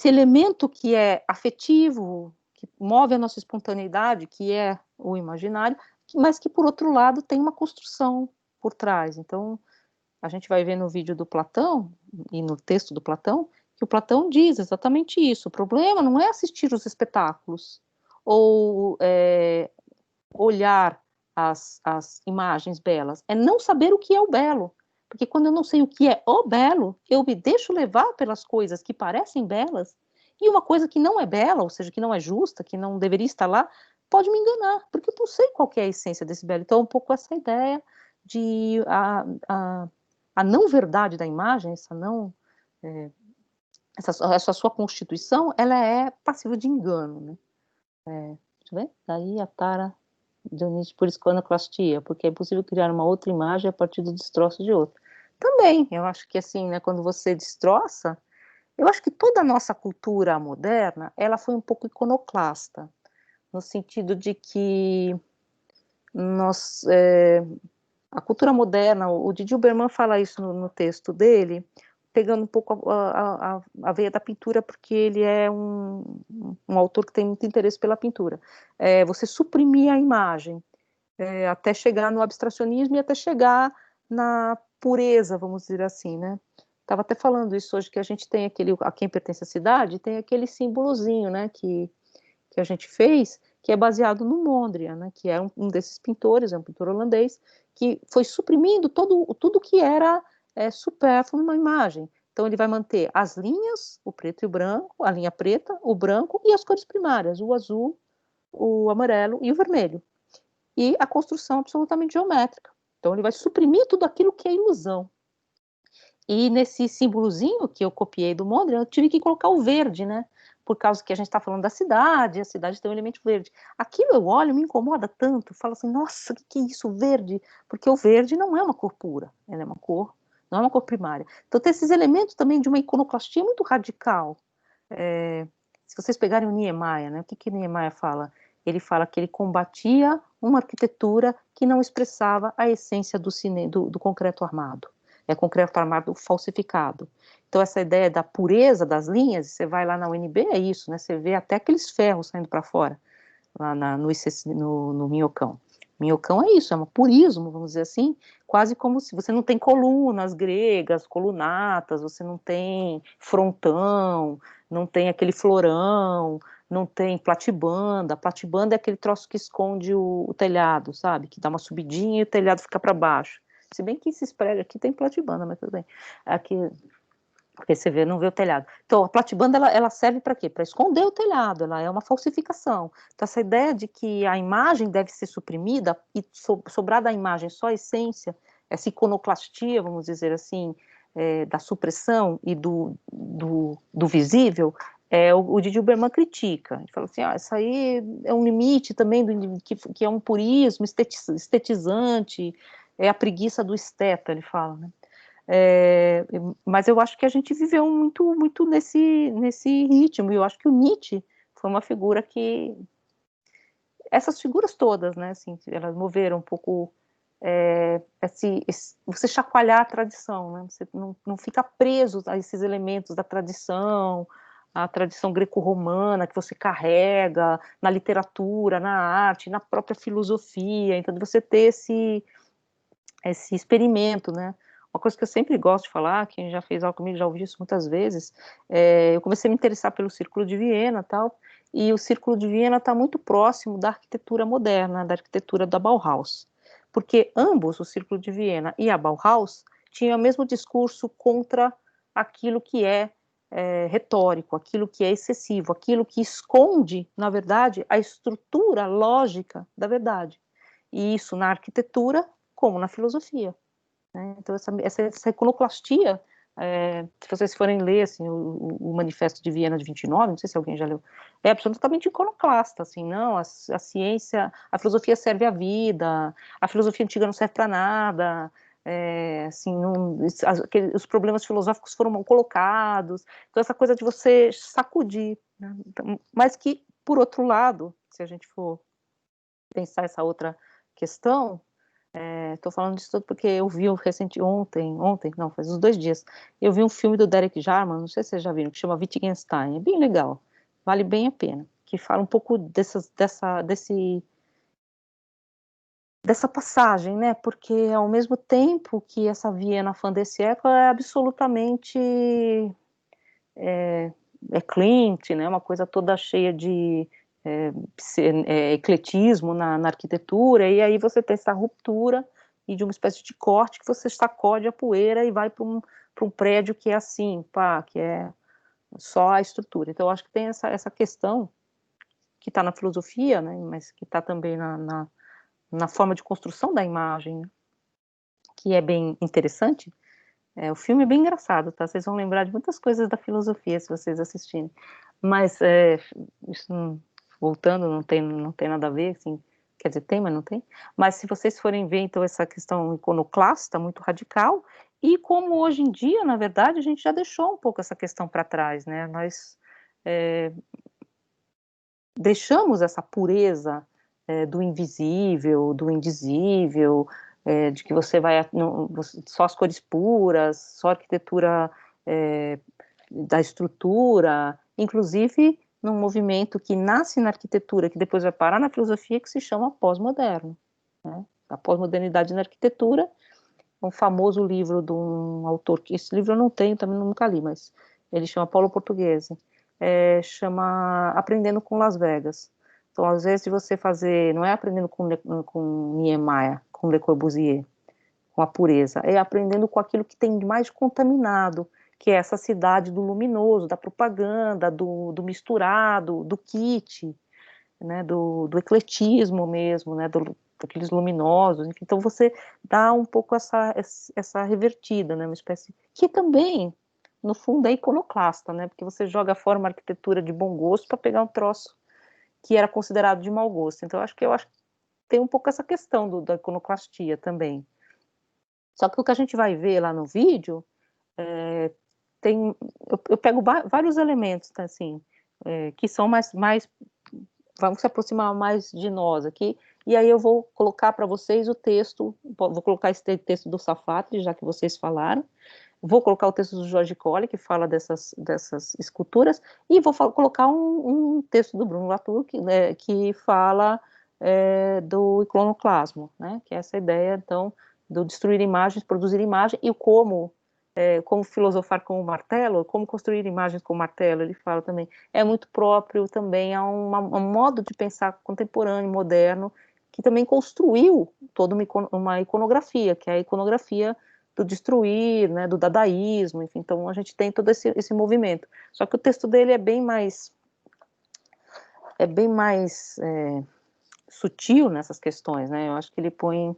A: elemento que é afetivo, que move a nossa espontaneidade, que é o imaginário, mas que, por outro lado, tem uma construção por trás. Então, a gente vai ver no vídeo do Platão, e no texto do Platão, que o Platão diz exatamente isso. O problema não é assistir os espetáculos, ou olhar as imagens belas, é não saber o que é o belo. Porque quando eu não sei o que é o belo, eu me deixo levar pelas coisas que parecem belas, e uma coisa que não é bela, ou seja, que não é justa, que não deveria estar lá, pode me enganar, porque eu não sei qual que é a essência desse belo. Então, um pouco essa ideia de a não verdade da imagem, essa sua constituição, ela é passiva de engano, né? Deixa eu ver, daí a Tara Dionísio por iconoclastia, porque é impossível criar uma outra imagem a partir do destroço de outra. Também, eu acho que assim, né, quando você destroça, eu acho que toda a nossa cultura moderna, ela foi um pouco iconoclasta, no sentido de que a cultura moderna, o Didi Huberman fala isso no texto dele, pegando um pouco a veia da pintura, porque ele é um autor que tem muito interesse pela pintura. Você suprimir a imagem, até chegar no abstracionismo e até chegar na pureza, vamos dizer assim, né? Estava até falando isso hoje, que a gente tem a quem pertence à cidade, tem aquele símbolozinho, né, que a gente fez, que é baseado no Mondrian, né, que é um desses pintores, é um pintor holandês, que foi suprimindo tudo que era supérfluo numa imagem. Então ele vai manter as linhas, o preto e o branco, a linha preta, o branco e as cores primárias, o azul, o amarelo e o vermelho. E a construção absolutamente geométrica. Então ele vai suprimir tudo aquilo que é ilusão. E nesse símbolozinho que eu copiei do Mondrian, eu tive que colocar o verde, né? Por causa que a gente está falando da cidade, a cidade tem um elemento verde. Aquilo eu olho, me incomoda tanto, falo assim, nossa, o que é isso, verde? Porque o verde não é uma cor pura, ela é uma cor, não é uma cor primária. Então tem esses elementos também de uma iconoclastia muito radical. Se vocês pegarem o Niemeyer, né? O que Niemeyer fala? Ele fala que ele combatia uma arquitetura que não expressava a essência do concreto armado. é concreto armado falsificado. Então, essa ideia da pureza das linhas, você vai lá na UNB, é isso, né? Você vê até aqueles ferros saindo para fora, lá no Minhocão. Minhocão é isso, é um purismo, vamos dizer assim, quase como se você não tem colunas gregas, colunatas, você não tem frontão, não tem aquele florão, não tem platibanda. Platibanda é aquele troço que esconde o telhado, sabe? Que dá uma subidinha e o telhado fica para baixo. Se bem que esses prédios aqui tem platibanda, mas tudo bem. Aqui, porque você vê, não vê o telhado. Então, a platibanda, ela serve para quê? Para esconder o telhado, ela é uma falsificação. Então, essa ideia de que a imagem deve ser suprimida e sobrar da imagem só a essência, essa iconoclastia, vamos dizer assim, da supressão e do visível, o Didi Uberman critica. Ele fala assim, isso aí é um limite também, que é um purismo estetizante, é a preguiça do esteta, ele fala, né? Mas eu acho que a gente viveu muito nesse ritmo, e eu acho que o Nietzsche foi uma figura que... Essas figuras todas, né, assim, elas moveram um pouco você chacoalhar a tradição, né, você não fica preso a esses elementos da tradição, a tradição greco-romana que você carrega na literatura, na arte, na própria filosofia, então você ter esse experimento, né? Uma coisa que eu sempre gosto de falar, quem já fez algo comigo já ouviu isso muitas vezes, eu comecei a me interessar pelo Círculo de Viena, tal, e o Círculo de Viena está muito próximo da arquitetura moderna, da arquitetura da Bauhaus, porque ambos, o Círculo de Viena e a Bauhaus, tinham o mesmo discurso contra aquilo que é retórico, aquilo que é excessivo, aquilo que esconde, na verdade, a estrutura lógica da verdade. E isso na arquitetura como na filosofia, né? Então essa iconoclastia, se vocês forem ler assim, o Manifesto de Viena de 29, não sei se alguém já leu, é absolutamente iconoclasta, assim, não, a ciência, a filosofia serve à vida, a filosofia antiga não serve para nada, assim, os problemas filosóficos foram mal colocados, então essa coisa de você sacudir, né? Então, mas que, por outro lado, se a gente for pensar essa outra questão, estou falando disso tudo porque eu vi ontem, não, faz uns 2 dias, eu vi um filme do Derek Jarman, não sei se vocês já viram, que chama Wittgenstein, é bem legal, vale bem a pena, que fala um pouco dessa passagem, né, porque ao mesmo tempo que essa Viena fin de siècle é absolutamente Klimt, né, uma coisa toda cheia de ecletismo na arquitetura, e aí você tem essa ruptura e de uma espécie de corte que você sacode a poeira e vai para um prédio que é assim, pá, que é só a estrutura. Então, eu acho que tem essa questão que está na filosofia, né, mas que está também na forma de construção da imagem, né, que é bem interessante. O filme é bem engraçado, tá? Vocês vão lembrar de muitas coisas da filosofia se vocês assistirem. Mas, isso voltando, não tem nada a ver, assim, quer dizer, tem, mas não tem. Mas se vocês forem ver, então, essa questão iconoclasta, muito radical, e como hoje em dia, na verdade, a gente já deixou um pouco essa questão para trás, né? Nós deixamos essa pureza do invisível, do indizível, de que você vai só as cores puras, só a arquitetura da estrutura, inclusive num movimento que nasce na arquitetura, que depois vai parar na filosofia, que se chama pós-moderno, né? A pós-modernidade na arquitetura, um famoso livro de um autor, que esse livro eu não tenho, também nunca li, mas ele chama Paulo Portuguese, chama Aprendendo com Las Vegas. Então, às vezes, você fazer, não é aprendendo com Niemeyer, com Le Corbusier, com a pureza, é aprendendo com aquilo que tem de mais contaminado, que é essa cidade do luminoso, da propaganda, do misturado, do kit, né, do ecletismo mesmo, né, daqueles luminosos. Enfim, então você dá um pouco essa revertida, né, uma espécie que também, no fundo, é iconoclasta, né, porque você joga fora uma arquitetura de bom gosto para pegar um troço que era considerado de mau gosto. Então eu acho que tem um pouco essa questão da iconoclastia também. Só que o que a gente vai ver lá no vídeo eu pego vários elementos, tá, assim, que são mais vamos se aproximar mais de nós aqui, e aí eu vou colocar para vocês o texto, vou colocar esse texto do Safatli, já que vocês falaram, vou colocar o texto do Jorge Colli, que fala dessas esculturas, e vou colocar um texto do Bruno Latour, que fala do iconoclasmo, né, que é essa ideia, então, do destruir imagens, produzir imagem, e como filosofar com o martelo, como construir imagens com o martelo, ele fala também, é muito próprio também a um modo de pensar contemporâneo, moderno, que também construiu toda uma iconografia, que é a iconografia do destruir, né, do dadaísmo, enfim, então a gente tem todo esse movimento. Só que o texto dele é bem mais sutil nessas questões, né? Eu acho que ele põe,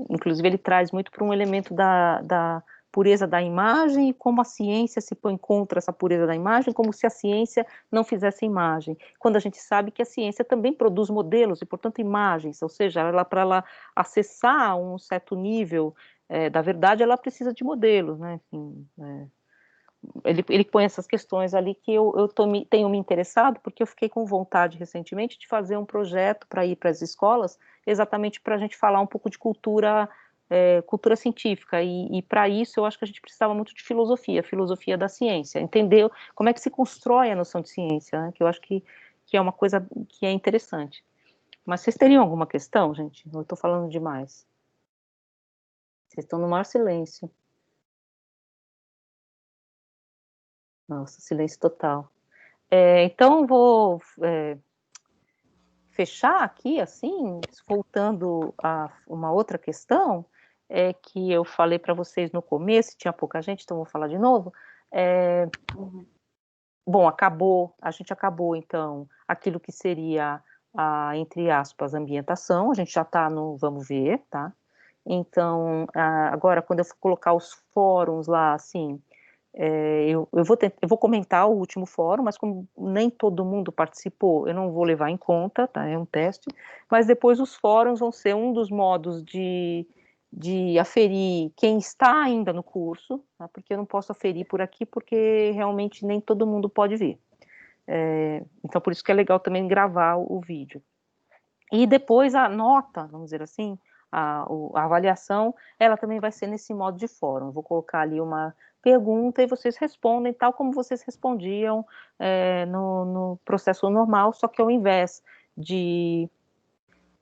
A: inclusive ele traz muito para um elemento da pureza da imagem e como a ciência se põe contra essa pureza da imagem, como se a ciência não fizesse imagem, quando a gente sabe que a ciência também produz modelos e, portanto, imagens, ou seja, para ela acessar um certo nível da verdade, ela precisa de modelos, né? Enfim, ele põe essas questões ali que eu tenho me interessado, porque eu fiquei com vontade recentemente de fazer um projeto para ir para as escolas, exatamente para a gente falar um pouco de cultura científica, e para isso eu acho que a gente precisava muito de filosofia da ciência, entender como é que se constrói a noção de ciência, né? Que eu acho que é uma coisa que é interessante. Mas vocês teriam alguma questão, gente? Eu estou falando demais. Vocês estão no maior silêncio. Nossa, silêncio total. Então, vou fechar aqui, assim, voltando a uma outra questão, que eu falei para vocês no começo, tinha pouca gente, então vou falar de novo. Bom, a gente acabou, então, aquilo que seria entre aspas, ambientação, a gente já está no vamos ver, tá? Então, agora, quando eu for colocar os fóruns lá, assim, eu vou comentar o último fórum, mas como nem todo mundo participou, eu não vou levar em conta, tá? É um teste, mas depois os fóruns vão ser um dos modos de aferir quem está ainda no curso, tá? Porque eu não posso aferir por aqui, porque realmente nem todo mundo pode vir. Então, por isso que é legal também gravar o vídeo. E depois a nota, vamos dizer assim, a avaliação, ela também vai ser nesse modo de fórum. Vou colocar ali uma pergunta e vocês respondem tal como vocês respondiam no processo normal, só que ao invés de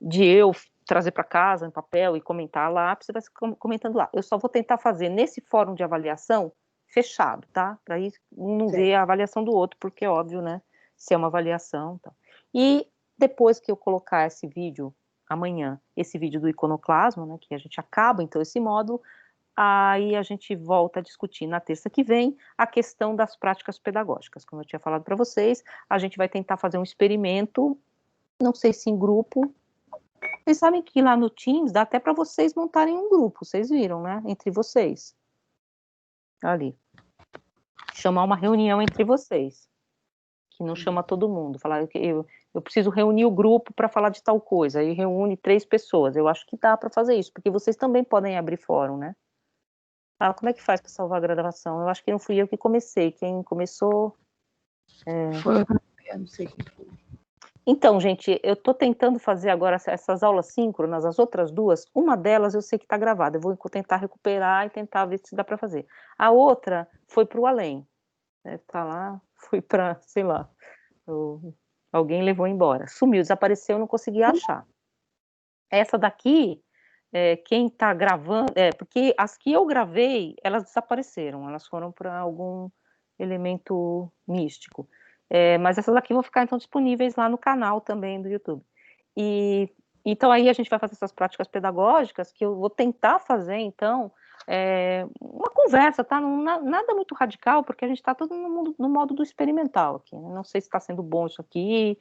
A: eu trazer para casa em papel e comentar lá, você vai comentando lá. Eu só vou tentar fazer nesse fórum de avaliação fechado, tá? Para não ver a avaliação do outro, porque é óbvio, né? Se é uma avaliação. Tá? E depois que eu colocar esse vídeo, amanhã, esse vídeo do iconoclasmo, né? Que a gente acaba, então, esse módulo, aí a gente volta a discutir na terça que vem a questão das práticas pedagógicas. Como eu tinha falado para vocês, a gente vai tentar fazer um experimento, não sei se em grupo. Vocês sabem que lá no Teams dá até para vocês montarem um grupo, vocês viram, né? Entre vocês. Ali. Chamar uma reunião entre vocês. Que não chama todo mundo. Falar que eu preciso reunir o grupo para falar de tal coisa. Aí reúne 3 pessoas. Eu acho que dá para fazer isso, porque vocês também podem abrir fórum, né? Como é que faz para salvar a gravação? Eu acho que não fui eu que comecei. Quem começou...
C: Foi eu não sei quem foi.
A: Então, gente, eu estou tentando fazer agora essas aulas síncronas, as outras duas, uma delas eu sei que está gravada, eu vou tentar recuperar e tentar ver se dá para fazer. A outra foi para o além, tá lá, fui para, sei lá, alguém levou embora, sumiu, desapareceu, não consegui achar. Essa daqui, quem está gravando, porque as que eu gravei, elas desapareceram, elas foram para algum elemento místico. Mas essas aqui vão ficar então disponíveis lá no canal também do YouTube. E então aí a gente vai fazer essas práticas pedagógicas que eu vou tentar fazer então uma conversa, tá? Nada muito radical, porque a gente está todo no modo do experimental aqui. Né? Não sei se está sendo bom isso aqui,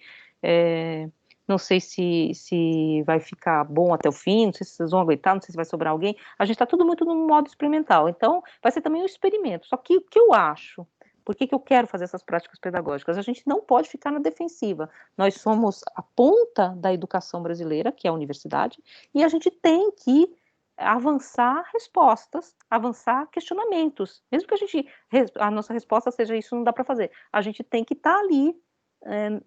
A: não sei se vai ficar bom até o fim, não sei se vocês vão aguentar, não sei se vai sobrar alguém. A gente está tudo muito no modo experimental. Então vai ser também um experimento. Só que o que eu acho? Por que eu quero fazer essas práticas pedagógicas? A gente não pode ficar na defensiva. Nós somos a ponta da educação brasileira, que é a universidade, e a gente tem que avançar respostas, avançar questionamentos. Mesmo que a nossa resposta seja isso, não dá para fazer. A gente tem que estar ali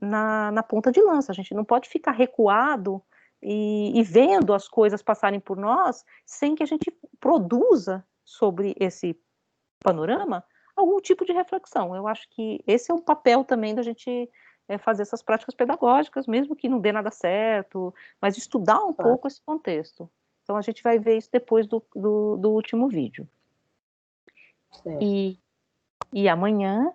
A: na ponta de lança. A gente não pode ficar recuado e vendo as coisas passarem por nós, sem que a gente produza sobre esse panorama algum tipo de reflexão. Eu acho que esse é o papel também da gente fazer essas práticas pedagógicas, mesmo que não dê nada certo, mas estudar um pouco esse contexto. Então, a gente vai ver isso depois do último vídeo. E amanhã,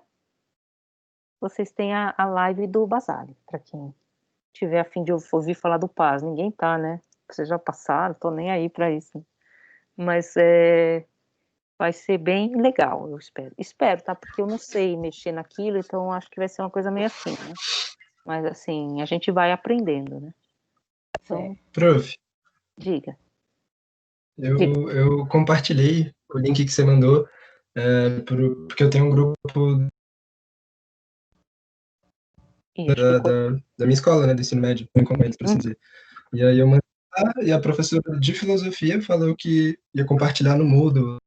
A: vocês têm a live do Basali, para quem tiver a fim de ouvir falar do Paz. Ninguém tá, né? Vocês já passaram, tô nem aí para isso. Mas vai ser bem legal, eu espero. Espero, tá? Porque eu não sei mexer naquilo, então acho que vai ser uma coisa meio assim, né? Mas, assim, a gente vai aprendendo, né? Então,
B: Prof,
A: diga.
B: eu compartilhei o link que você mandou, porque eu tenho um grupo da minha escola, né, do ensino médio, como eles, por assim dizer. E aí eu mandei lá, e a professora de filosofia falou que ia compartilhar no Moodle,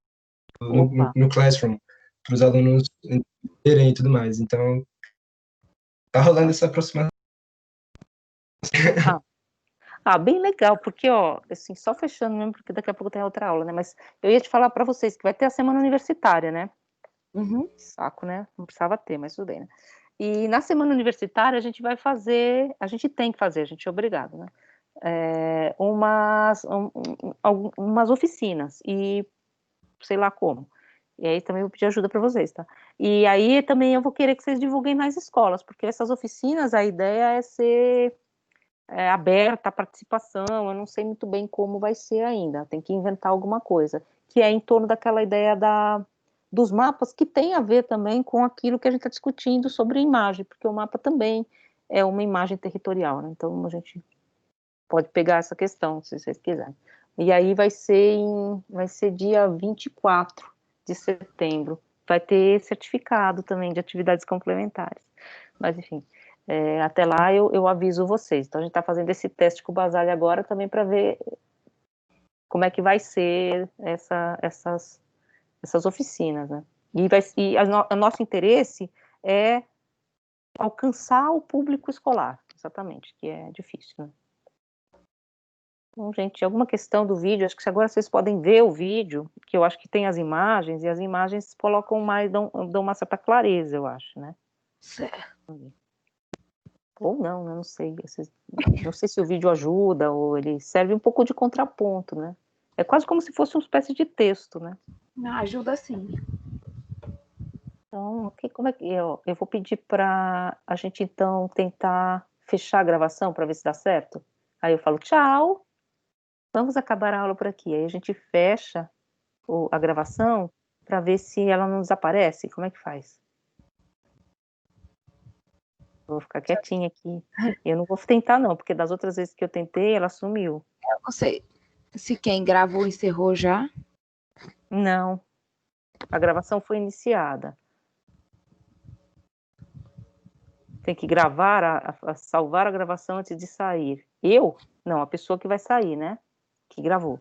B: no Classroom, para os alunos entenderem e tudo mais. Então, tá rolando essa aproximação.
A: Bem legal, porque, ó, assim, só fechando mesmo, porque daqui a pouco tem outra aula, né? Mas eu ia te falar para vocês que vai ter a semana universitária, né? Saco, né? Não precisava ter, mas tudo bem, né? E na semana universitária a gente vai fazer, a gente tem que fazer, a gente é obrigado, né? Umas oficinas, e sei lá como. E aí também eu vou pedir ajuda para vocês, tá? E aí também eu vou querer que vocês divulguem nas escolas, porque essas oficinas, a ideia é ser aberta à participação, eu não sei muito bem como vai ser ainda, tem que inventar alguma coisa, que é em torno daquela ideia dos mapas, que tem a ver também com aquilo que a gente está discutindo sobre imagem, porque o mapa também é uma imagem territorial, né? Então a gente pode pegar essa questão, se vocês quiserem. E aí vai ser dia 24 de setembro, vai ter certificado também de atividades complementares, mas enfim, até lá eu aviso vocês. Então a gente está fazendo esse teste com o Basali agora também para ver como é que vai ser essas oficinas, né? E o nosso interesse é alcançar o público escolar, exatamente, que é difícil, né? Então, gente, alguma questão do vídeo? Acho que agora vocês podem ver o vídeo, que eu acho que tem as imagens, e as imagens colocam mais, dão uma certa clareza, eu acho, né?
C: Certo.
A: Ou não, eu não sei. Não sei se o vídeo ajuda, ou ele serve um pouco de contraponto, né? É quase como se fosse uma espécie de texto, né?
C: Ajuda sim.
A: Então, como é que eu vou pedir para a gente, então, tentar fechar a gravação para ver se dá certo? Aí eu falo, tchau, vamos acabar a aula por aqui. Aí a gente fecha a gravação para ver se ela não desaparece. Como é que faz? Vou ficar quietinha aqui. Eu não vou tentar, não, porque das outras vezes que eu tentei, ela sumiu.
C: Eu não sei se quem gravou encerrou já.
A: Não. A gravação foi iniciada. Tem que gravar, salvar a gravação antes de sair. Eu? Não, a pessoa que vai sair, né? Que gravou.